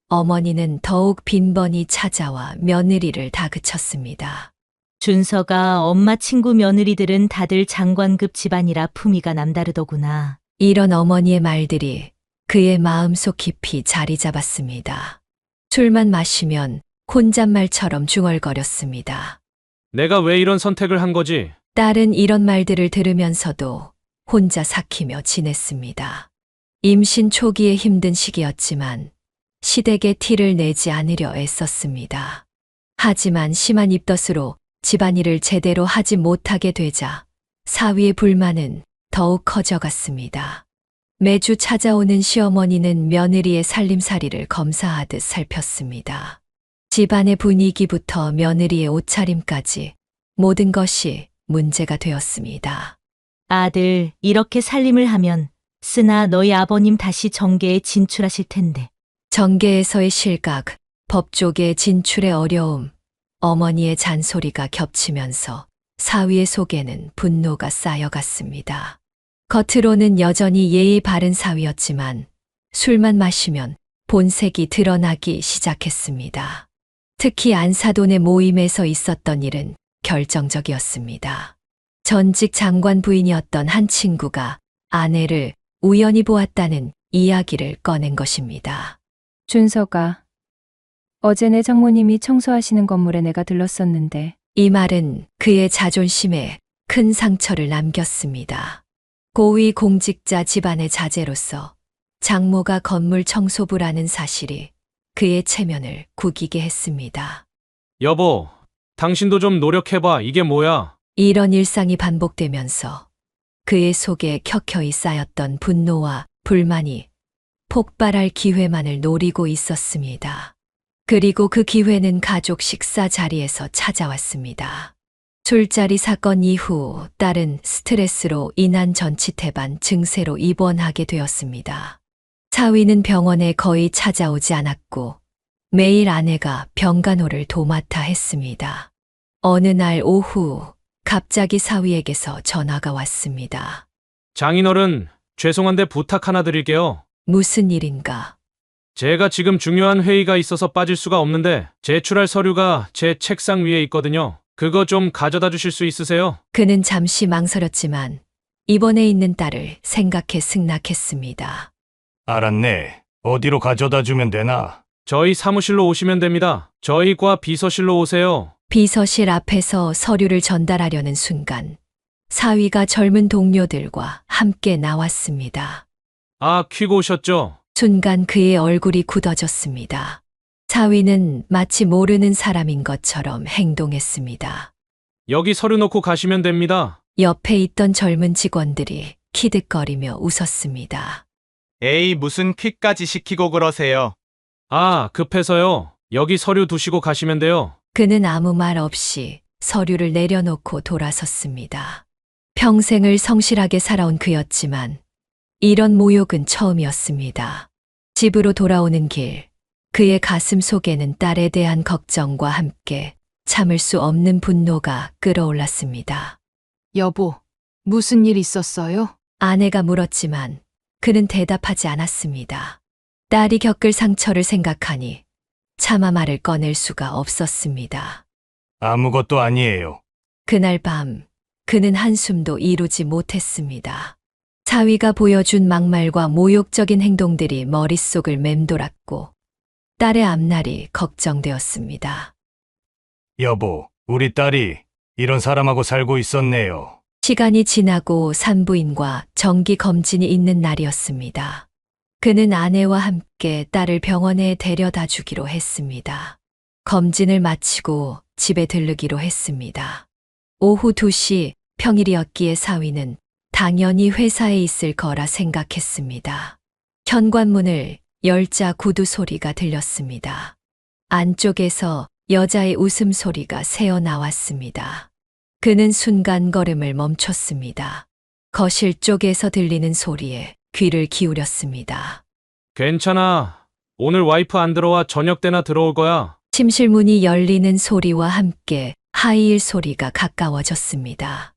어머니는 더욱 빈번히 찾아와 며느리를 다그쳤습니다. 준서가 엄마 친구 며느리들은 다들 장관급 집안이라 품위가 남다르더구나. 이런 어머니의 말들이 그의 마음속 깊이 자리 잡았습니다. 술만 마시면 혼잣말처럼 중얼거렸습니다. 내가 왜 이런 선택을 한 거지? 딸은 이런 말들을 들으면서도 혼자 삭히며 지냈습니다. 임신 초기에 힘든 시기였지만 시댁에 티를 내지 않으려 애썼습니다. 하지만 심한 입덧으로 집안일을 제대로 하지 못하게 되자 사위의 불만은 더욱 커져갔습니다. 매주 찾아오는 시어머니는 며느리의 살림살이를 검사하듯 살폈습니다. 집안의 분위기부터 며느리의 옷차림까지 모든 것이 문제가 되었습니다. 아들, 이렇게 살림을 하면 쓰나 너희 아버님 다시 정계에 진출하실 텐데. 정계에서의 실각, 법조계의 진출의 어려움, 어머니의 잔소리가 겹치면서 사위의 속에는 분노가 쌓여갔습니다. 겉으로는 여전히 예의 바른 사위였지만 술만 마시면 본색이 드러나기 시작했습니다. 특히 안사돈의 모임에서 있었던 일은 결정적이었습니다. 전직 장관 부인이었던 한 친구가 아내를 우연히 보았다는 이야기를 꺼낸 것입니다. 준서가, 어제 내 장모님이 청소하시는 건물에 내가 들렀었는데. 이 말은 그의 자존심에 큰 상처를 남겼습니다. 고위 공직자 집안의 자제로서 장모가 건물 청소부라는 사실이 그의 체면을 구기게 했습니다. 여보, 당신도 좀 노력해봐. 이게 뭐야? 이런 일상이 반복되면서 그의 속에 켜켜이 쌓였던 분노와 불만이 폭발할 기회만을 노리고 있었습니다. 그리고 그 기회는 가족 식사 자리에서 찾아왔습니다. 술자리 사건 이후 딸은 스트레스로 인한 전치태반 증세로 입원하게 되었습니다. 사위는 병원에 거의 찾아오지 않았고 매일 아내가 병간호를 도맡아 했습니다. 어느 날 오후 갑자기 사위에게서 전화가 왔습니다. 장인어른, 죄송한데 부탁 하나 드릴게요. 무슨 일인가? 제가 지금 중요한 회의가 있어서 빠질 수가 없는데 제출할 서류가 제 책상 위에 있거든요. 그거 좀 가져다 주실 수 있으세요? 그는 잠시 망설였지만 입원해 있는 딸을 생각해 승낙했습니다. 알았네. 어디로 가져다 주면 되나? 저희 사무실로 오시면 됩니다. 저희 과 비서실로 오세요. 비서실 앞에서 서류를 전달하려는 순간 사위가 젊은 동료들과 함께 나왔습니다. 아, 퀴고 오셨죠? 순간 그의 얼굴이 굳어졌습니다. 사위는 마치 모르는 사람인 것처럼 행동했습니다. 여기 서류 놓고 가시면 됩니다. 옆에 있던 젊은 직원들이 키득거리며 웃었습니다. 에이, 무슨 퀵까지 시키고 그러세요. 아, 급해서요. 여기 서류 두시고 가시면 돼요. 그는 아무 말 없이 서류를 내려놓고 돌아섰습니다. 평생을 성실하게 살아온 그였지만 이런 모욕은 처음이었습니다. 집으로 돌아오는 길, 그의 가슴 속에는 딸에 대한 걱정과 함께 참을 수 없는 분노가 끓어올랐습니다. 여보, 무슨 일 있었어요? 아내가 물었지만 그는 대답하지 않았습니다. 딸이 겪을 상처를 생각하니 차마 말을 꺼낼 수가 없었습니다. 아무것도 아니에요. 그날 밤 그는 한숨도 이루지 못했습니다. 사위가 보여준 막말과 모욕적인 행동들이 머릿속을 맴돌았고 딸의 앞날이 걱정되었습니다. 여보, 우리 딸이 이런 사람하고 살고 있었네요. 시간이 지나고 산부인과 정기 검진이 있는 날이었습니다. 그는 아내와 함께 딸을 병원에 데려다 주기로 했습니다. 검진을 마치고 집에 들르기로 했습니다. 오후 2시 평일이었기에 사위는 당연히 회사에 있을 거라 생각했습니다. 현관문을 열자 구두 소리가 들렸습니다. 안쪽에서 여자의 웃음소리가 새어 나왔습니다. 그는 순간 걸음을 멈췄습니다. 거실 쪽에서 들리는 소리에 귀를 기울였습니다. 괜찮아. 오늘 와이프 안 들어와 저녁 때나 들어올 거야. 침실문이 열리는 소리와 함께 하이힐 소리가 가까워졌습니다.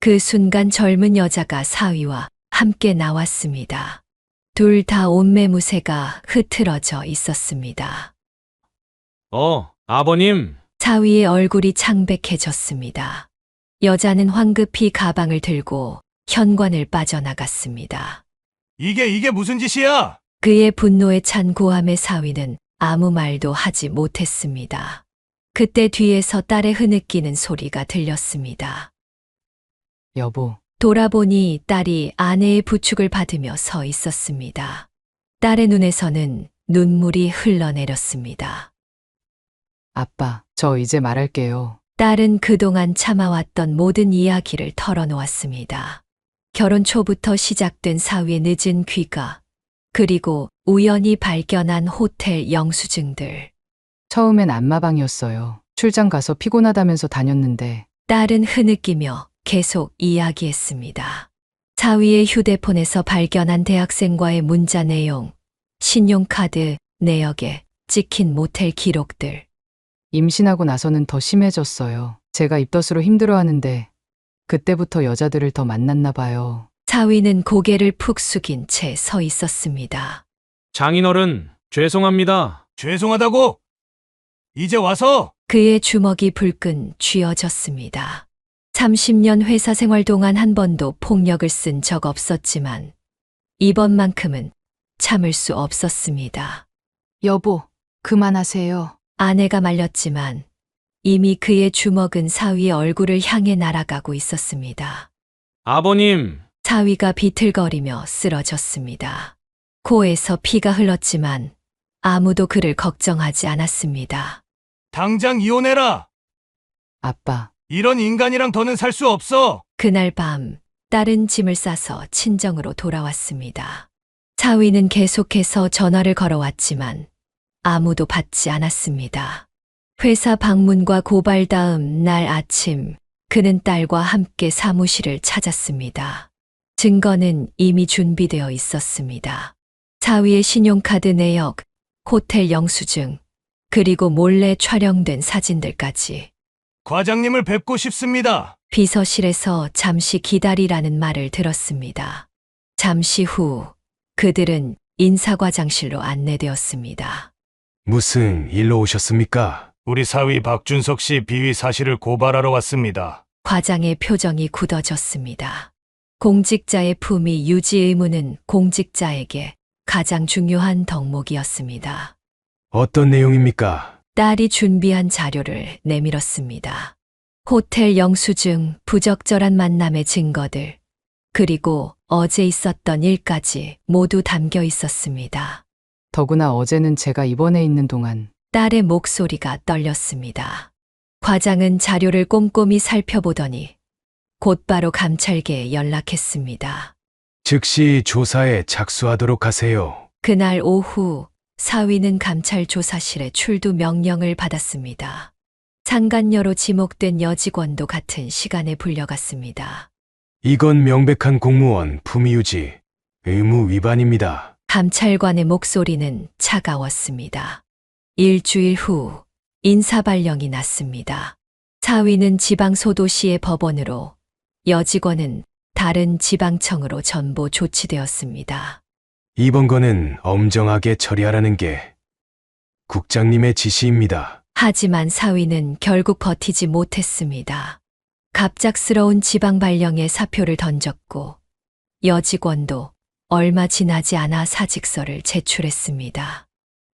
그 순간 젊은 여자가 사위와 함께 나왔습니다. 둘 다 옷매무새가 흐트러져 있었습니다. 아버님. 사위의 얼굴이 창백해졌습니다. 여자는 황급히 가방을 들고 현관을 빠져나갔습니다. 이게 무슨 짓이야? 그의 분노에 찬 고함의 사위는 아무 말도 하지 못했습니다. 그때 뒤에서 딸의 흐느끼는 소리가 들렸습니다. 여보, 돌아보니 딸이 아내의 부축을 받으며 서 있었습니다. 딸의 눈에서는 눈물이 흘러내렸습니다. 아빠, 저 이제 말할게요. 딸은 그동안 참아왔던 모든 이야기를 털어놓았습니다. 결혼 초부터 시작된 사위의 늦은 귀가, 그리고 우연히 발견한 호텔 영수증들. 처음엔 안마방이었어요. 출장 가서 피곤하다면서 다녔는데 딸은 흐느끼며 계속 이야기했습니다. 사위의 휴대폰에서 발견한 대학생과의 문자 내용, 신용카드 내역에 찍힌 모텔 기록들. 임신하고 나서는 더 심해졌어요. 제가 입덧으로 힘들어하는데 그때부터 여자들을 더 만났나 봐요. 사위는 고개를 푹 숙인 채 서 있었습니다. 장인어른, 죄송합니다. 죄송하다고? 이제 와서? 그의 주먹이 불끈 쥐어졌습니다. 30년 회사 생활 동안 한 번도 폭력을 쓴 적 없었지만 이번만큼은 참을 수 없었습니다. 여보, 그만하세요. 아내가 말렸지만 이미 그의 주먹은 사위의 얼굴을 향해 날아가고 있었습니다. 아버님. 사위가 비틀거리며 쓰러졌습니다. 코에서 피가 흘렀지만 아무도 그를 걱정하지 않았습니다. 당장 이혼해라! 아빠, 이런 인간이랑 더는 살 수 없어! 그날 밤 딸은 짐을 싸서 친정으로 돌아왔습니다. 사위는 계속해서 전화를 걸어왔지만 아무도 받지 않았습니다. 회사 방문과 고발 다음 날 아침 그는 딸과 함께 사무실을 찾았습니다. 증거는 이미 준비되어 있었습니다. 사위의 신용카드 내역, 호텔 영수증, 그리고 몰래 촬영된 사진들까지. 과장님을 뵙고 싶습니다. 비서실에서 잠시 기다리라는 말을 들었습니다. 잠시 후 그들은 인사과장실로 안내되었습니다. 무슨 일로 오셨습니까? 우리 사위 박준석 씨 비위 사실을 고발하러 왔습니다. 과장의 표정이 굳어졌습니다. 공직자의 품위 유지 의무는 공직자에게 가장 중요한 덕목이었습니다. 어떤 내용입니까? 딸이 준비한 자료를 내밀었습니다. 호텔 영수증, 부적절한 만남의 증거들, 그리고 어제 있었던 일까지 모두 담겨 있었습니다. 더구나 어제는 제가 입원해 있는 동안 딸의 목소리가 떨렸습니다. 과장은 자료를 꼼꼼히 살펴보더니 곧바로 감찰계에 연락했습니다. 즉시 조사에 착수하도록 하세요. 그날 오후 사위는 감찰 조사실에 출두 명령을 받았습니다. 상간녀로 지목된 여직원도 같은 시간에 불려갔습니다. 이건 명백한 공무원 품위유지 의무 위반입니다. 감찰관의 목소리는 차가웠습니다. 일주일 후 인사발령이 났습니다. 사위는 지방소도시의 법원으로, 여직원은 다른 지방청으로 전보 조치되었습니다. 이번 건은 엄정하게 처리하라는 게 국장님의 지시입니다. 하지만 사위는 결국 버티지 못했습니다. 갑작스러운 지방 발령에 사표를 던졌고 여직원도 얼마 지나지 않아 사직서를 제출했습니다.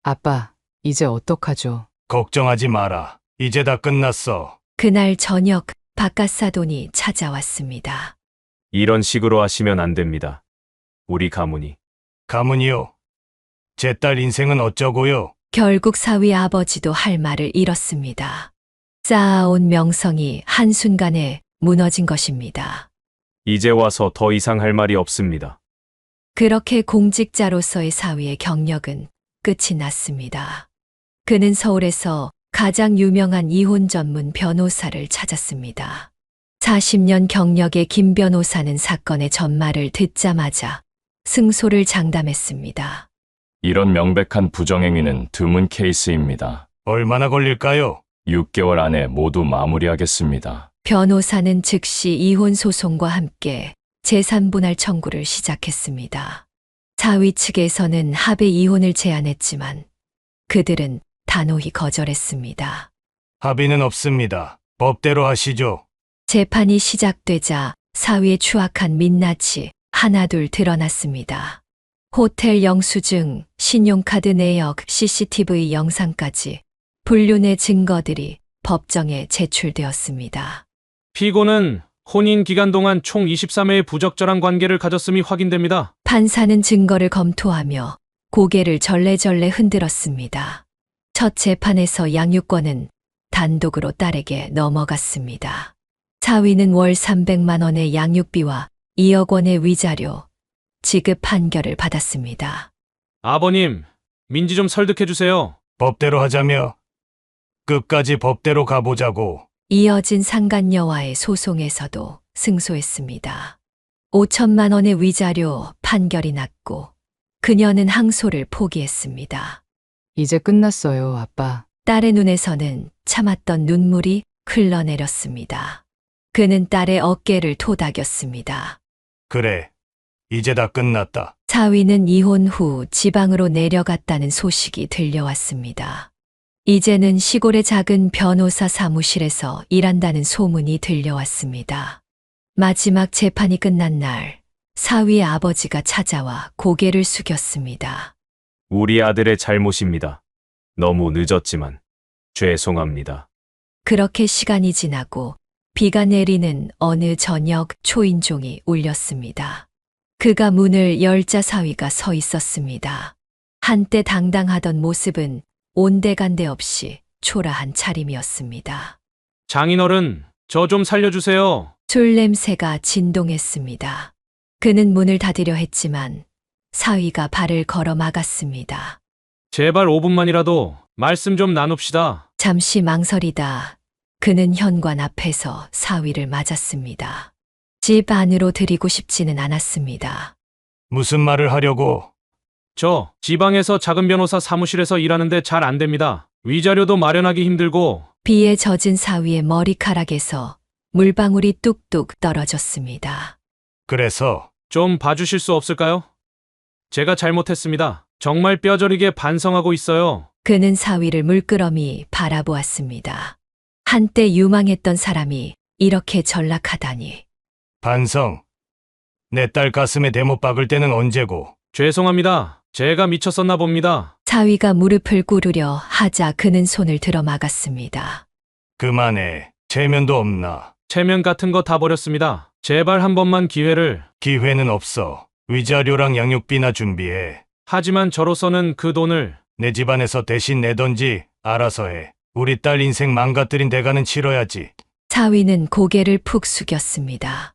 아빠, 이제 어떡하죠? 걱정하지 마라. 이제 다 끝났어. 그날 저녁 바깥사돈이 찾아왔습니다. 이런 식으로 하시면 안 됩니다. 우리 가문이. 가문이요. 제 딸 인생은 어쩌고요? 결국 사위 아버지도 할 말을 잃었습니다. 쌓아온 명성이 한순간에 무너진 것입니다. 이제 와서 더 이상 할 말이 없습니다. 그렇게 공직자로서의 사위의 경력은 끝이 났습니다. 그는 서울에서 가장 유명한 이혼 전문 변호사를 찾았습니다. 40년 경력의 김 변호사는 사건의 전말을 듣자마자 승소를 장담했습니다. 이런 명백한 부정행위는 드문 케이스입니다. 얼마나 걸릴까요? 6개월 안에 모두 마무리하겠습니다. 변호사는 즉시 이혼 소송과 함께 재산분할 청구를 시작했습니다. 사위 측에서는 합의 이혼을 제안했지만 그들은 단호히 거절했습니다. 합의는 없습니다. 법대로 하시죠. 재판이 시작되자 사위의 추악한 민낯이 하나둘 드러났습니다. 호텔 영수증, 신용카드 내역, CCTV 영상까지 불륜의 증거들이 법정에 제출되었습니다. 피고는 혼인 기간 동안 총 23회의 부적절한 관계를 가졌음이 확인됩니다. 판사는 증거를 검토하며 고개를 절레절레 흔들었습니다. 첫 재판에서 양육권은 단독으로 딸에게 넘어갔습니다. 사위는 월 300만 원의 양육비와 2억 원의 위자료, 지급 판결을 받았습니다. 아버님, 민지 좀 설득해 주세요. 법대로 하자며 끝까지 법대로 가보자고. 이어진 상간녀와의 소송에서도 승소했습니다. 5천만 원의 위자료 판결이 났고 그녀는 항소를 포기했습니다. 이제 끝났어요, 아빠. 딸의 눈에서는 참았던 눈물이 흘러내렸습니다. 그는 딸의 어깨를 토닥였습니다. 그래, 이제 다 끝났다. 사위는 이혼 후 지방으로 내려갔다는 소식이 들려왔습니다. 이제는 시골의 작은 변호사 사무실에서 일한다는 소문이 들려왔습니다. 마지막 재판이 끝난 날, 사위의 아버지가 찾아와 고개를 숙였습니다. 우리 아들의 잘못입니다. 너무 늦었지만 죄송합니다. 그렇게 시간이 지나고 비가 내리는 어느 저녁 초인종이 울렸습니다. 그가 문을 열자 사위가 서 있었습니다. 한때 당당하던 모습은 온데간데 없이 초라한 차림이었습니다. 장인어른, 저 좀 살려주세요. 술 냄새가 진동했습니다. 그는 문을 닫으려 했지만 사위가 발을 걸어 막았습니다. 제발 5분만이라도 말씀 좀 나눕시다. 잠시 망설이다 그는 현관 앞에서 사위를 맞았습니다. 집 안으로 들이고 싶지는 않았습니다. 무슨 말을 하려고? 저 지방에서 작은 변호사 사무실에서 일하는데 잘 안 됩니다. 위자료도 마련하기 힘들고. 비에 젖은 사위의 머리카락에서 물방울이 뚝뚝 떨어졌습니다. 그래서 좀 봐주실 수 없을까요? 제가 잘못했습니다. 정말 뼈저리게 반성하고 있어요. 그는 사위를 물끄러미 바라보았습니다. 한때 유망했던 사람이 이렇게 전락하다니. 반성. 내 딸 가슴에 대못 박을 때는 언제고? 죄송합니다. 제가 미쳤었나 봅니다. 사위가 무릎을 꿇으려 하자 그는 손을 들어 막았습니다. 그만해. 체면도 없나? 체면 같은 거 다 버렸습니다. 제발 한 번만 기회를. 기회는 없어. 위자료랑 양육비나 준비해. 하지만 저로서는 그 돈을 내 집안에서 대신 내던지 알아서 해. 우리 딸 인생 망가뜨린 대가는 치러야지. 사위는 고개를 푹 숙였습니다.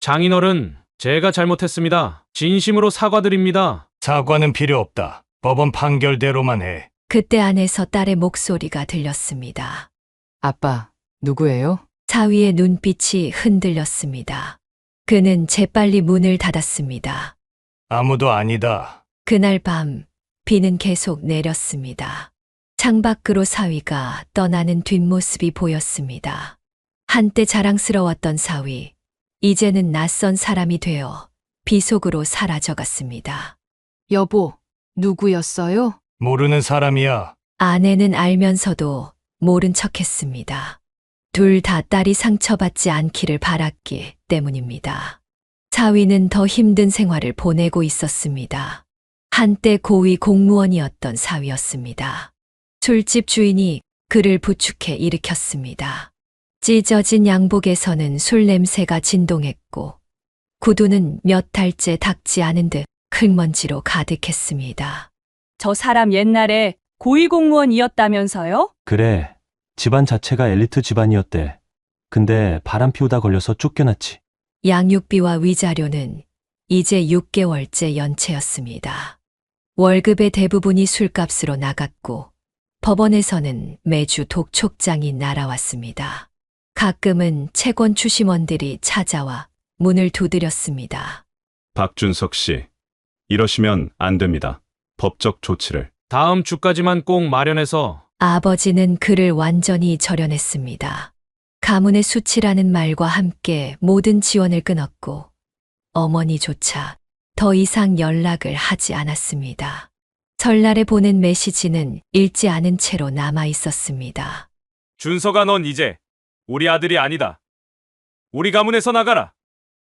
장인어른, 제가 잘못했습니다. 진심으로 사과드립니다. 사과는 필요 없다. 법원 판결대로만 해. 그때 안에서 딸의 목소리가 들렸습니다. 아빠, 누구예요? 사위의 눈빛이 흔들렸습니다. 그는 재빨리 문을 닫았습니다. 아무도 아니다. 그날 밤 비는 계속 내렸습니다. 창밖으로 사위가 떠나는 뒷모습이 보였습니다. 한때 자랑스러웠던 사위, 이제는 낯선 사람이 되어 비 속으로 사라져갔습니다. 여보, 누구였어요? 모르는 사람이야. 아내는 알면서도 모른 척했습니다. 둘 다 딸이 상처받지 않기를 바랐기 때문입니다. 사위는 더 힘든 생활을 보내고 있었습니다. 한때 고위 공무원이었던 사위였습니다. 술집 주인이 그를 부축해 일으켰습니다. 찢어진 양복에서는 술 냄새가 진동했고 구두는 몇 달째 닦지 않은 듯 흙먼지로 가득했습니다. 저 사람 옛날에 고위공무원이었다면서요? 그래. 집안 자체가 엘리트 집안이었대. 근데 바람 피우다 걸려서 쫓겨났지. 양육비와 위자료는 이제 6개월째 연체였습니다. 월급의 대부분이 술값으로 나갔고 법원에서는 매주 독촉장이 날아왔습니다. 가끔은 채권 추심원들이 찾아와 문을 두드렸습니다. 박준석 씨, 이러시면 안 됩니다. 법적 조치를. 다음 주까지만 꼭 마련해서. 아버지는 그를 완전히 절연했습니다. 가문의 수치라는 말과 함께 모든 지원을 끊었고 어머니조차 더 이상 연락을 하지 않았습니다. 설날에 보낸 메시지는 읽지 않은 채로 남아 있었습니다. 준석아, 넌 이제 우리 아들이 아니다. 우리 가문에서 나가라.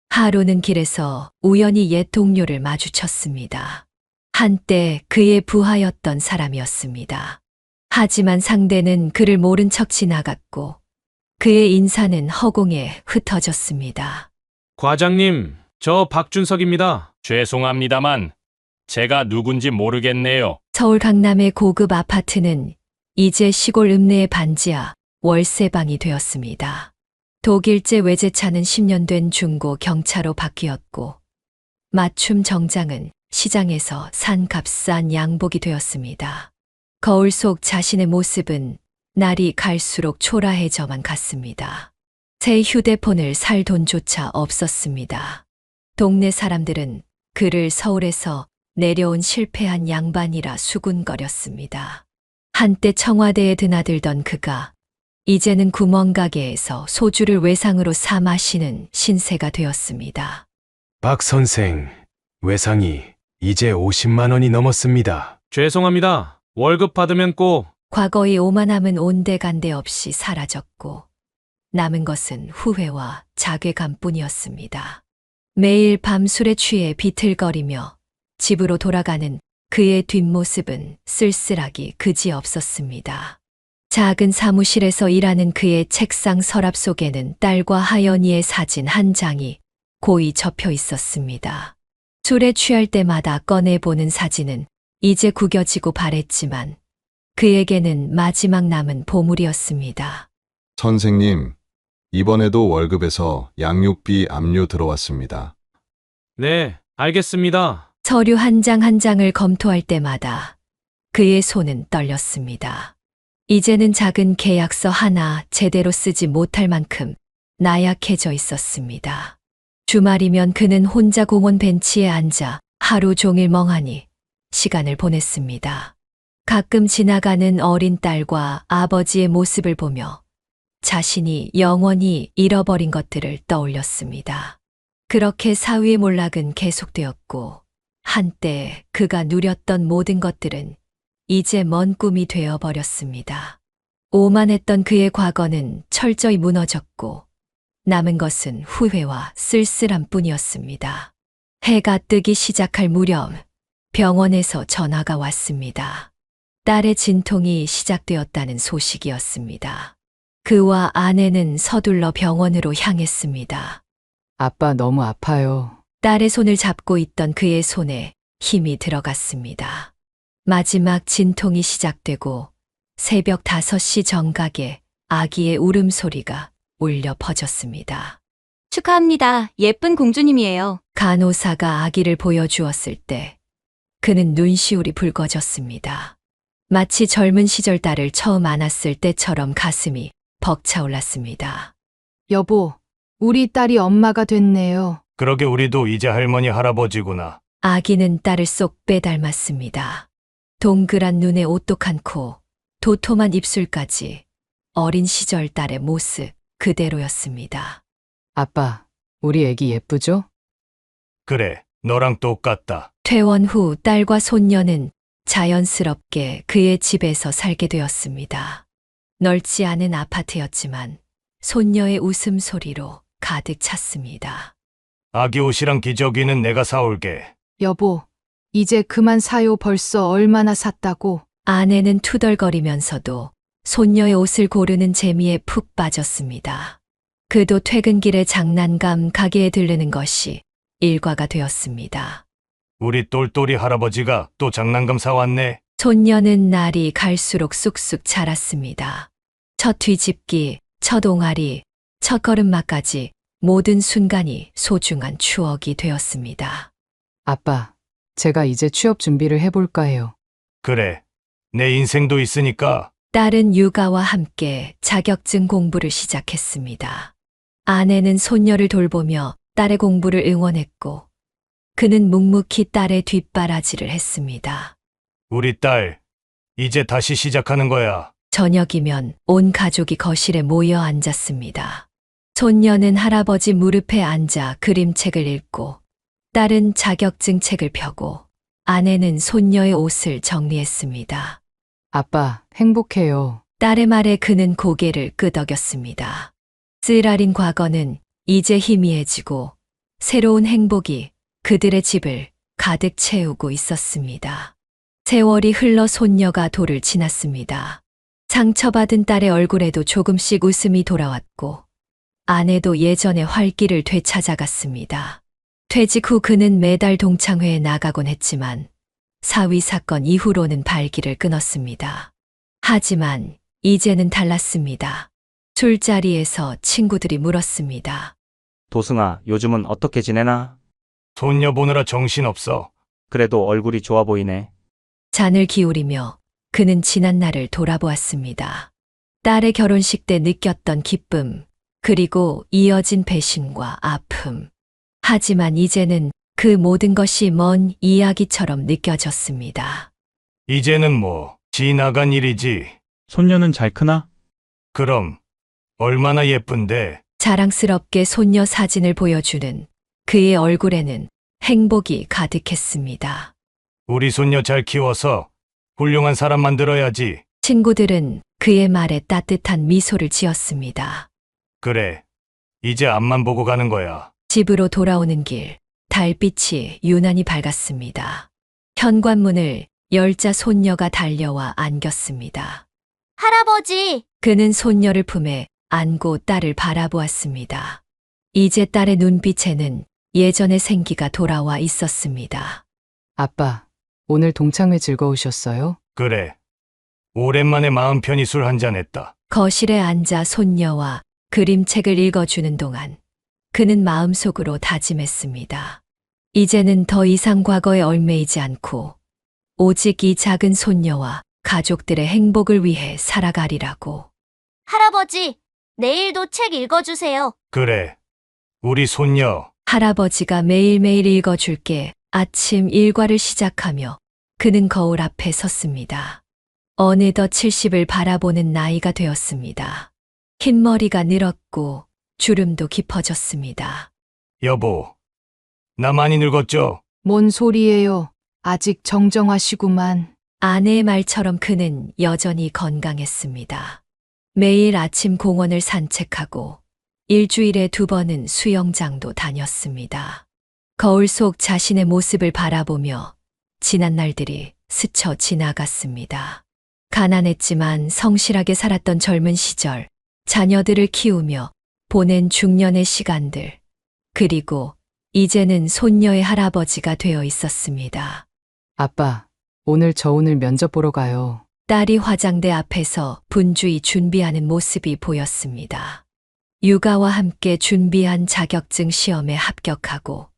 하루는 길에서 우연히 옛 동료를 마주쳤습니다. 한때 그의 부하였던 사람이었습니다. 하지만 상대는 그를 모른 척 지나갔고 그의 인사는 허공에 흩어졌습니다. 과장님, 저 박준석입니다. 죄송합니다만 제가 누군지 모르겠네요. 서울 강남의 고급 아파트는 이제 시골 읍내의 반지하 월세방이 되었습니다. 독일제 외제차는 10년 된 중고 경차로 바뀌었고 맞춤 정장은 시장에서 산 값싼 양복이 되었습니다. 거울 속 자신의 모습은 날이 갈수록 초라해져만 갔습니다. 새 휴대폰을 살 돈조차 없었습니다. 동네 사람들은 그를 서울에서 내려온 실패한 양반이라 수군거렸습니다. 한때 청와대에 드나들던 그가 이제는 구멍가게에서 소주를 외상으로 사 마시는 신세가 되었습니다. 박 선생, 외상이 이제 50만 원이 넘었습니다. 죄송합니다. 월급 받으면 꼭. 과거의 오만함은 온데간데 없이 사라졌고 남은 것은 후회와 자괴감뿐이었습니다. 매일 밤 술에 취해 비틀거리며 집으로 돌아가는 그의 뒷모습은 쓸쓸하기 그지없었습니다. 작은 사무실에서 일하는 그의 책상 서랍 속에는 딸과 하연이의 사진 한 장이 고이 접혀 있었습니다. 술에 취할 때마다 꺼내보는 사진은 이제 구겨지고 바랬지만 그에게는 마지막 남은 보물이었습니다. 선생님, 이번에도 월급에서 양육비 압류 들어왔습니다. 네, 알겠습니다. 서류 한 장 한 장을 검토할 때마다 그의 손은 떨렸습니다. 이제는 작은 계약서 하나 제대로 쓰지 못할 만큼 나약해져 있었습니다. 주말이면 그는 혼자 공원 벤치에 앉아 하루 종일 멍하니 시간을 보냈습니다. 가끔 지나가는 어린 딸과 아버지의 모습을 보며 자신이 영원히 잃어버린 것들을 떠올렸습니다. 그렇게 사위의 몰락은 계속되었고 한때 그가 누렸던 모든 것들은 이제 먼 꿈이 되어버렸습니다. 오만했던 그의 과거는 철저히 무너졌고 남은 것은 후회와 쓸쓸함 뿐이었습니다. 해가 뜨기 시작할 무렵 병원에서 전화가 왔습니다. 딸의 진통이 시작되었다는 소식이었습니다. 그와 아내는 서둘러 병원으로 향했습니다. 아빠 너무 아파요. 딸의 손을 잡고 있던 그의 손에 힘이 들어갔습니다. 마지막 진통이 시작되고 새벽 5시 정각에 아기의 울음소리가 울려 퍼졌습니다. 축하합니다. 예쁜 공주님이에요. 간호사가 아기를 보여주었을 때 그는 눈시울이 붉어졌습니다. 마치 젊은 시절 딸을 처음 안았을 때처럼 가슴이 벅차올랐습니다. 여보, 우리 딸이 엄마가 됐네요. 그러게 우리도 이제 할머니 할아버지구나. 아기는 딸을 쏙 빼닮았습니다. 동그란 눈에 오똑한 코, 도톰한 입술까지 어린 시절 딸의 모습 그대로였습니다. 아빠, 우리 애기 예쁘죠? 그래, 너랑 똑같다. 퇴원 후 딸과 손녀는 자연스럽게 그의 집에서 살게 되었습니다. 넓지 않은 아파트였지만 손녀의 웃음소리로 가득 찼습니다. 아기 옷이랑 기저귀는 내가 사올게. 여보, 이제 그만 사요. 벌써 얼마나 샀다고. 아내는 투덜거리면서도 손녀의 옷을 고르는 재미에 푹 빠졌습니다. 그도 퇴근길에 장난감 가게에 들르는 것이 일과가 되었습니다. 우리 똘똘이 할아버지가 또 장난감 사왔네. 손녀는 날이 갈수록 쑥쑥 자랐습니다. 첫 뒤집기, 첫 옹알이, 첫 걸음마까지 모든 순간이 소중한 추억이 되었습니다. 아빠, 제가 이제 취업 준비를 해볼까 해요. 그래. 내 인생도 있으니까. 딸은 육아와 함께 자격증 공부를 시작했습니다. 아내는 손녀를 돌보며 딸의 공부를 응원했고, 그는 묵묵히 딸의 뒷바라지를 했습니다. 우리 딸, 이제 다시 시작하는 거야. 저녁이면 온 가족이 거실에 모여 앉았습니다. 손녀는 할아버지 무릎에 앉아 그림책을 읽고, 딸은 자격증 책을 펴고, 아내는 손녀의 옷을 정리했습니다. 아빠, 행복해요. 딸의 말에 그는 고개를 끄덕였습니다. 쓰라린 과거는 이제 희미해지고 새로운 행복이 그들의 집을 가득 채우고 있었습니다. 세월이 흘러 손녀가 돌을 지났습니다. 상처받은 딸의 얼굴에도 조금씩 웃음이 돌아왔고 아내도 예전의 활기를 되찾아갔습니다. 퇴직 후 그는 매달 동창회에 나가곤 했지만 사위 사건 이후로는 발길을 끊었습니다. 하지만 이제는 달랐습니다. 술자리에서 친구들이 물었습니다. 도승아, 요즘은 어떻게 지내나? 손녀 보느라 정신없어. 그래도 얼굴이 좋아 보이네. 잔을 기울이며 그는 지난 날을 돌아보았습니다. 딸의 결혼식 때 느꼈던 기쁨, 그리고 이어진 배신과 아픔. 하지만 이제는 그 모든 것이 먼 이야기처럼 느껴졌습니다. 이제는 뭐 지나간 일이지. 손녀는 잘 크나? 그럼 얼마나 예쁜데. 자랑스럽게 손녀 사진을 보여주는 그의 얼굴에는 행복이 가득했습니다. 우리 손녀 잘 키워서 훌륭한 사람 만들어야지. 친구들은 그의 말에 따뜻한 미소를 지었습니다. 그래. 이제 앞만 보고 가는 거야. 집으로 돌아오는 길, 달빛이 유난히 밝았습니다. 현관문을 열자 손녀가 달려와 안겼습니다. 할아버지! 그는 손녀를 품에 안고 딸을 바라보았습니다. 이제 딸의 눈빛에는 예전의 생기가 돌아와 있었습니다. 아빠, 오늘 동창회 즐거우셨어요? 그래. 오랜만에 마음 편히 술 한잔 했다. 거실에 앉아 손녀와 그림책을 읽어주는 동안 그는 마음속으로 다짐했습니다. 이제는 더 이상 과거에 얽매이지 않고 오직 이 작은 손녀와 가족들의 행복을 위해 살아가리라고. 할아버지, 내일도 책 읽어주세요. 그래. 우리 손녀. 할아버지가 매일매일 읽어줄게. 아침 일과를 시작하며 그는 거울 앞에 섰습니다. 어느덧 70을 바라보는 나이가 되었습니다. 흰머리가 늘었고 주름도 깊어졌습니다. 여보, 나 많이 늙었죠? 뭔 소리예요? 아직 정정하시구만. 아내의 말처럼 그는 여전히 건강했습니다. 매일 아침 공원을 산책하고 일주일에 2번은 수영장도 다녔습니다. 거울 속 자신의 모습을 바라보며 지난 날들이 스쳐 지나갔습니다. 가난했지만 성실하게 살았던 젊은 시절, 자녀들을 키우며 보낸 중년의 시간들, 그리고 이제는 손녀의 할아버지가 되어 있었습니다. 아빠, 오늘 면접 보러 가요. 딸이 화장대 앞에서 분주히 준비하는 모습이 보였습니다. 육아와 함께 준비한 자격증 시험에 합격하고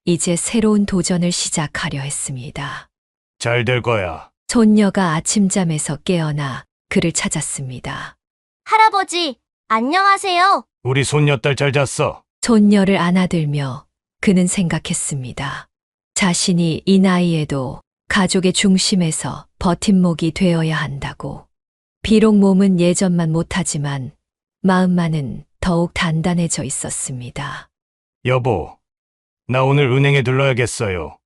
이제 새로운 도전을 시작하려 했습니다. 잘 될 거야. 손녀가 아침잠에서 깨어나 그를 찾았습니다. 할아버지, 안녕하세요. 우리 손녀딸 잘 잤어. 손녀를 안아들며 그는 생각했습니다. 자신이 이 나이에도 가족의 중심에서 버팀목이 되어야 한다고. 비록 몸은 예전만 못하지만 마음만은 더욱 단단해져 있었습니다. 여보, 나 오늘 은행에 들러야겠어요.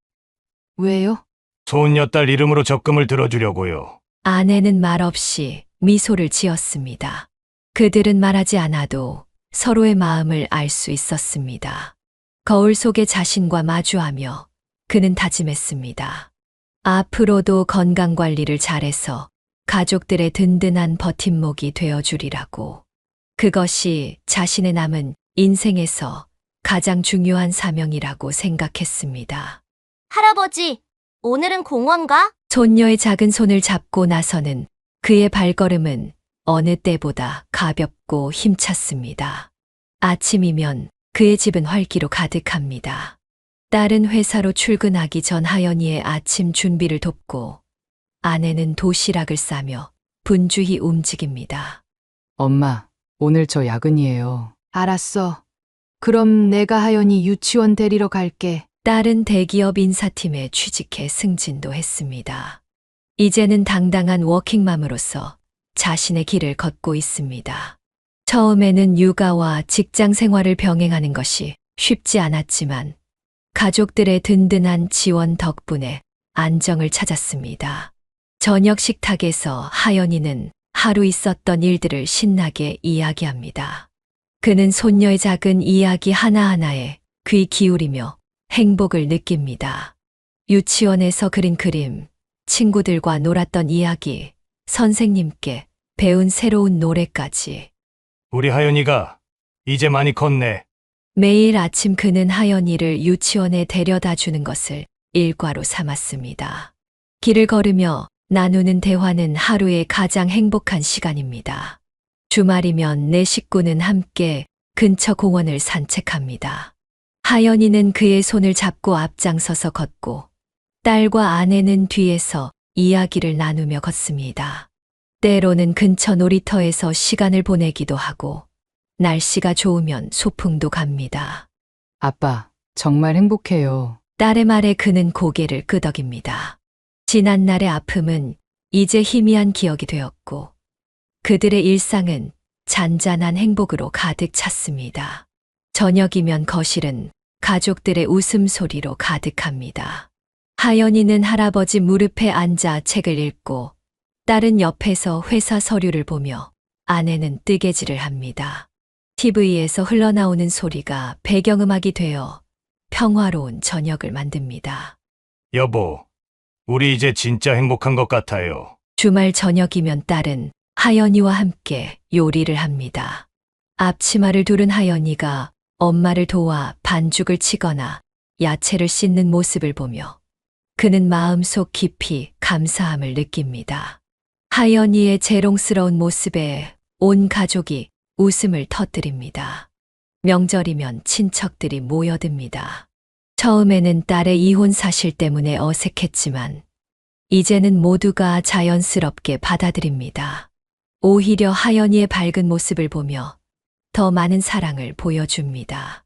왜요? 손녀딸 이름으로 적금을 들어주려고요. 아내는 말없이 미소를 지었습니다. 그들은 말하지 않아도 서로의 마음을 알 수 있었습니다. 거울 속의 자신과 마주하며 그는 다짐했습니다. 앞으로도 건강관리를 잘해서 가족들의 든든한 버팀목이 되어주리라고. 그것이 자신의 남은 인생에서 가장 중요한 사명이라고 생각했습니다. 할아버지, 오늘은 공원 가? 손녀의 작은 손을 잡고 나서는 그의 발걸음은 어느 때보다 가볍고 힘찼습니다. 아침이면 그의 집은 활기로 가득합니다. 딸은 회사로 출근하기 전 하연이의 아침 준비를 돕고 아내는 도시락을 싸며 분주히 움직입니다. 엄마, 오늘 저 야근이에요. 알았어. 그럼 내가 하연이 유치원 데리러 갈게. 딸은 대기업 인사팀에 취직해 승진도 했습니다. 이제는 당당한 워킹맘으로서 자신의 길을 걷고 있습니다. 처음에는 육아와 직장 생활을 병행하는 것이 쉽지 않았지만 가족들의 든든한 지원 덕분에 안정을 찾았습니다. 저녁 식탁에서 하연이는 하루 있었던 일들을 신나게 이야기합니다. 그는 손녀의 작은 이야기 하나하나에 귀 기울이며 행복을 느낍니다. 유치원에서 그린 그림, 친구들과 놀았던 이야기, 선생님께 배운 새로운 노래까지. 우리 하연이가 이제 많이 컸네. 매일 아침 그는 하연이를 유치원에 데려다 주는 것을 일과로 삼았습니다. 길을 걸으며 나누는 대화는 하루의 가장 행복한 시간입니다. 주말이면 내 식구는 함께 근처 공원을 산책합니다. 하연이는 그의 손을 잡고 앞장서서 걷고 딸과 아내는 뒤에서 이야기를 나누며 걷습니다. 때로는 근처 놀이터에서 시간을 보내기도 하고 날씨가 좋으면 소풍도 갑니다. 아빠, 정말 행복해요. 딸의 말에 그는 고개를 끄덕입니다. 지난 날의 아픔은 이제 희미한 기억이 되었고 그들의 일상은 잔잔한 행복으로 가득 찼습니다. 저녁이면 거실은 가족들의 웃음소리로 가득합니다. 하연이는 할아버지 무릎에 앉아 책을 읽고 딸은 옆에서 회사 서류를 보며 아내는 뜨개질을 합니다. TV에서 흘러나오는 소리가 배경음악이 되어 평화로운 저녁을 만듭니다. 여보, 우리 이제 진짜 행복한 것 같아요. 주말 저녁이면 딸은 하연이와 함께 요리를 합니다. 앞치마를 두른 하연이가 엄마를 도와 반죽을 치거나 야채를 씻는 모습을 보며 그는 마음속 깊이 감사함을 느낍니다. 하연이의 재롱스러운 모습에 온 가족이 웃음을 터뜨립니다. 명절이면 친척들이 모여듭니다. 처음에는 딸의 이혼 사실 때문에 어색했지만 이제는 모두가 자연스럽게 받아들입니다. 오히려 하연이의 밝은 모습을 보며 더 많은 사랑을 보여줍니다.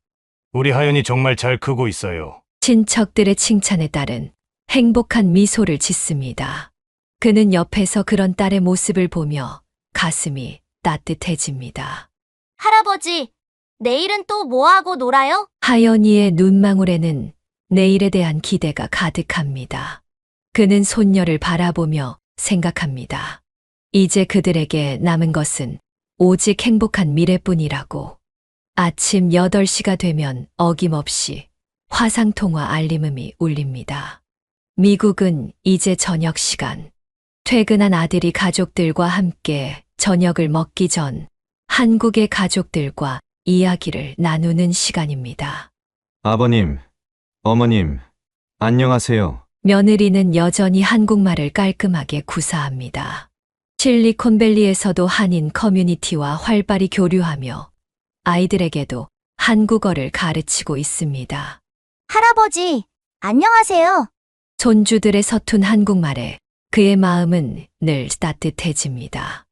우리 하연이 정말 잘 크고 있어요. 친척들의 칭찬에 따른 행복한 미소를 짓습니다. 그는 옆에서 그런 딸의 모습을 보며 가슴이 따뜻해집니다. 할아버지, 내일은 또 뭐하고 놀아요? 하연이의 눈망울에는 내일에 대한 기대가 가득합니다. 그는 손녀를 바라보며 생각합니다. 이제 그들에게 남은 것은 오직 행복한 미래뿐이라고. 아침 8시가 되면 어김없이 화상통화 알림음이 울립니다. 미국은 이제 저녁 시간. 퇴근한 아들이 가족들과 함께 저녁을 먹기 전 한국의 가족들과 이야기를 나누는 시간입니다. 아버님, 어머님, 안녕하세요. 며느리는 여전히 한국말을 깔끔하게 구사합니다. 실리콘밸리에서도 한인 커뮤니티와 활발히 교류하며 아이들에게도 한국어를 가르치고 있습니다. 할아버지, 안녕하세요. 손주들의 서툰 한국말에 그의 마음은 늘 따뜻해집니다.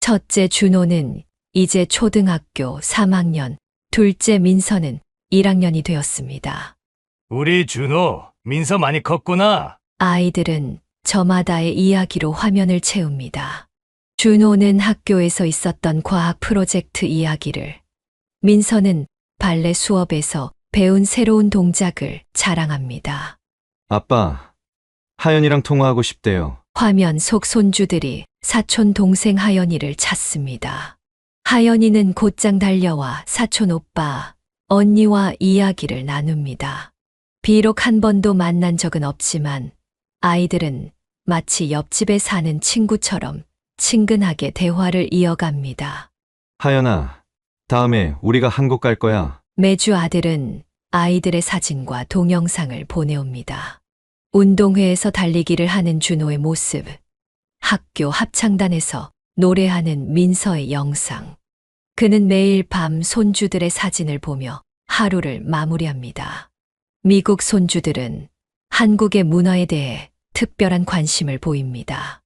첫째 준호는 이제 초등학교 3학년, 둘째 민서는 1학년이 되었습니다. 우리 준호, 민서 많이 컸구나. 아이들은 저마다의 이야기로 화면을 채웁니다. 준호는 학교에서 있었던 과학 프로젝트 이야기를, 민서는 발레 수업에서 배운 새로운 동작을 자랑합니다. 아빠, 하연이랑 통화하고 싶대요. 화면 속 손주들이 사촌 동생 하연이를 찾습니다. 하연이는 곧장 달려와 사촌 오빠, 언니와 이야기를 나눕니다. 비록 한 번도 만난 적은 없지만 아이들은 마치 옆집에 사는 친구처럼 친근하게 대화를 이어갑니다. 하연아, 다음에 우리가 한국 갈 거야. 매주 아들은 아이들의 사진과 동영상을 보내옵니다. 운동회에서 달리기를 하는 준호의 모습, 학교 합창단에서 노래하는 민서의 영상. 그는 매일 밤 손주들의 사진을 보며 하루를 마무리합니다. 미국 손주들은 한국의 문화에 대해 특별한 관심을 보입니다.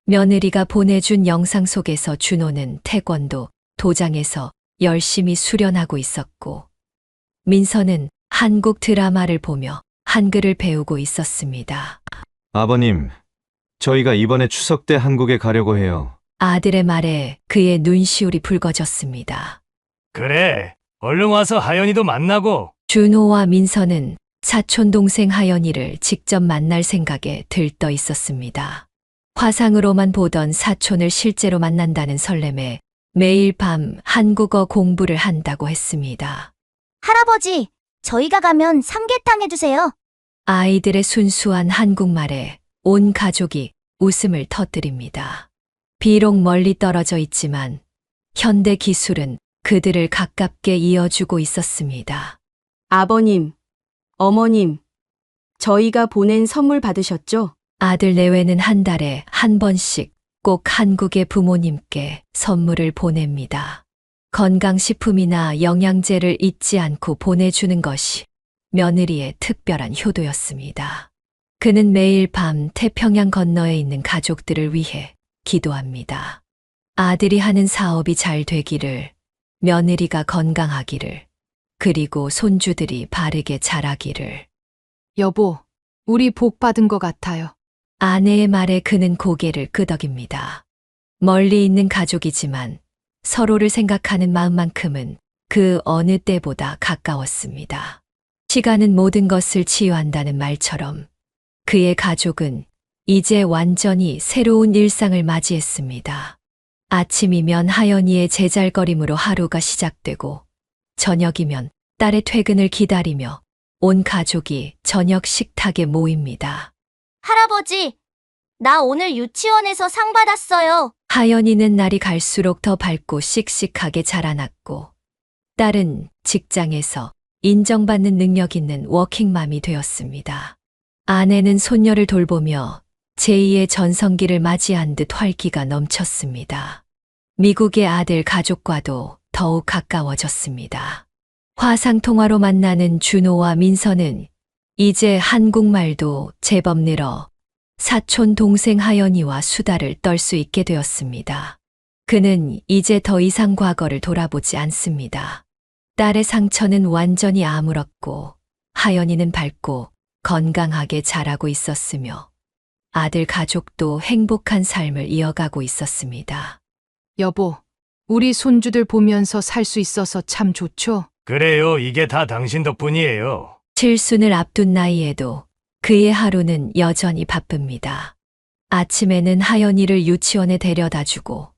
며느리가 보내준 영상 속에서 준호는 태권도 도장에서 열심히 수련하고 있었고, 민서는 한국 드라마를 보며 한글을 배우고 있었습니다. 아버님, 저희가 이번에 추석 때 한국에 가려고 해요. 아들의 말에 그의 눈시울이 붉어졌습니다. 그래, 얼른 와서 하연이도 만나고. 준호와 민서는 사촌 동생 하연이를 직접 만날 생각에 들떠 있었습니다. 화상으로만 보던 사촌을 실제로 만난다는 설렘에 매일 밤 한국어 공부를 한다고 했습니다. 할아버지, 저희가 가면 삼계탕 해주세요. 아이들의 순수한 한국말에 온 가족이 웃음을 터뜨립니다. 비록 멀리 떨어져 있지만 현대 기술은 그들을 가깝게 이어주고 있었습니다. 아버님, 어머님, 저희가 보낸 선물 받으셨죠? 아들 내외는 한 달에 한 번씩 꼭 한국의 부모님께 선물을 보냅니다. 건강식품이나 영양제를 잊지 않고 보내주는 것이 며느리의 특별한 효도였습니다. 그는 매일 밤 태평양 건너에 있는 가족들을 위해 기도합니다. 아들이 하는 사업이 잘 되기를, 며느리가 건강하기를, 그리고 손주들이 바르게 자라기를. 여보, 우리 복 받은 것 같아요. 아내의 말에 그는 고개를 끄덕입니다. 멀리 있는 가족이지만 서로를 생각하는 마음만큼은 그 어느 때보다 가까웠습니다. 시간은 모든 것을 치유한다는 말처럼 그의 가족은 이제 완전히 새로운 일상을 맞이했습니다. 아침이면 하연이의 제잘거림으로 하루가 시작되고, 저녁이면 딸의 퇴근을 기다리며 온 가족이 저녁 식탁에 모입니다. 할아버지, 나 오늘 유치원에서 상 받았어요. 하연이는 날이 갈수록 더 밝고 씩씩하게 자라났고, 딸은 직장에서 인정받는 능력 있는 워킹맘이 되었습니다. 아내는 손녀를 돌보며 제2의 전성기를 맞이한 듯 활기가 넘쳤습니다. 미국의 아들 가족과도 더욱 가까워졌습니다. 화상통화로 만나는 준호와 민서는 이제 한국말도 제법 늘어 사촌 동생 하연이와 수다를 떨 수 있게 되었습니다. 그는 이제 더 이상 과거를 돌아보지 않습니다. 딸의 상처는 완전히 아물었고, 하연이는 밝고 건강하게 자라고 있었으며 아들 가족도 행복한 삶을 이어가고 있었습니다. 여보, 우리 손주들 보면서 살 수 있어서 참 좋죠? 그래요, 이게 다 당신 덕분이에요. 칠순을 앞둔 나이에도 그의 하루는 여전히 바쁩니다. 아침에는 하연이를 유치원에 데려다주고,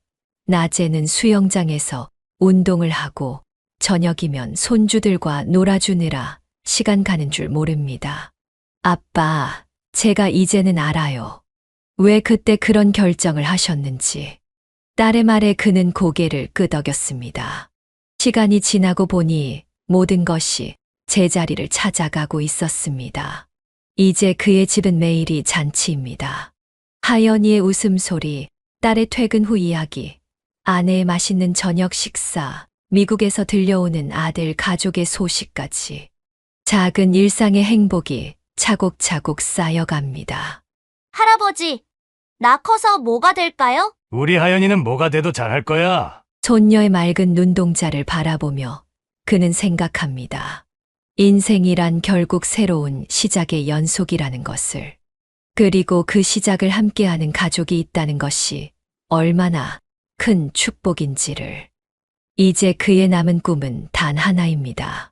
낮에는 수영장에서 운동을 하고, 저녁이면 손주들과 놀아주느라 시간 가는 줄 모릅니다. 아빠, 제가 이제는 알아요. 왜 그때 그런 결정을 하셨는지. 딸의 말에 그는 고개를 끄덕였습니다. 시간이 지나고 보니 모든 것이 제자리를 찾아가고 있었습니다. 이제 그의 집은 매일이 잔치입니다. 하연이의 웃음소리, 딸의 퇴근 후 이야기, 아내의 맛있는 저녁 식사, 미국에서 들려오는 아들 가족의 소식까지. 작은 일상의 행복이 차곡차곡 쌓여갑니다. 할아버지, 나 커서 뭐가 될까요? 우리 하연이는 뭐가 돼도 잘할 거야. 손녀의 맑은 눈동자를 바라보며 그는 생각합니다. 인생이란 결국 새로운 시작의 연속이라는 것을. 그리고 그 시작을 함께하는 가족이 있다는 것이 얼마나 큰 축복인지를. 이제 그의 남은 꿈은 단 하나입니다.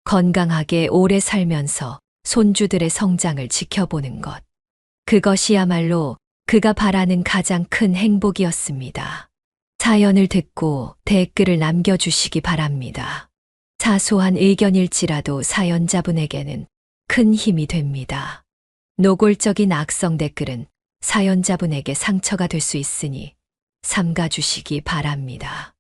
건강하게 오래 살면서 손주들의 성장을 지켜보는 것. 그것이야말로 그가 바라는 가장 큰 행복이었습니다. 사연을 듣고 댓글을 남겨주시기 바랍니다. 사소한 의견일지라도 사연자분에게는 큰 힘이 됩니다. 노골적인 악성 댓글은 사연자분에게 상처가 될 수 있으니 삼가주시기 바랍니다.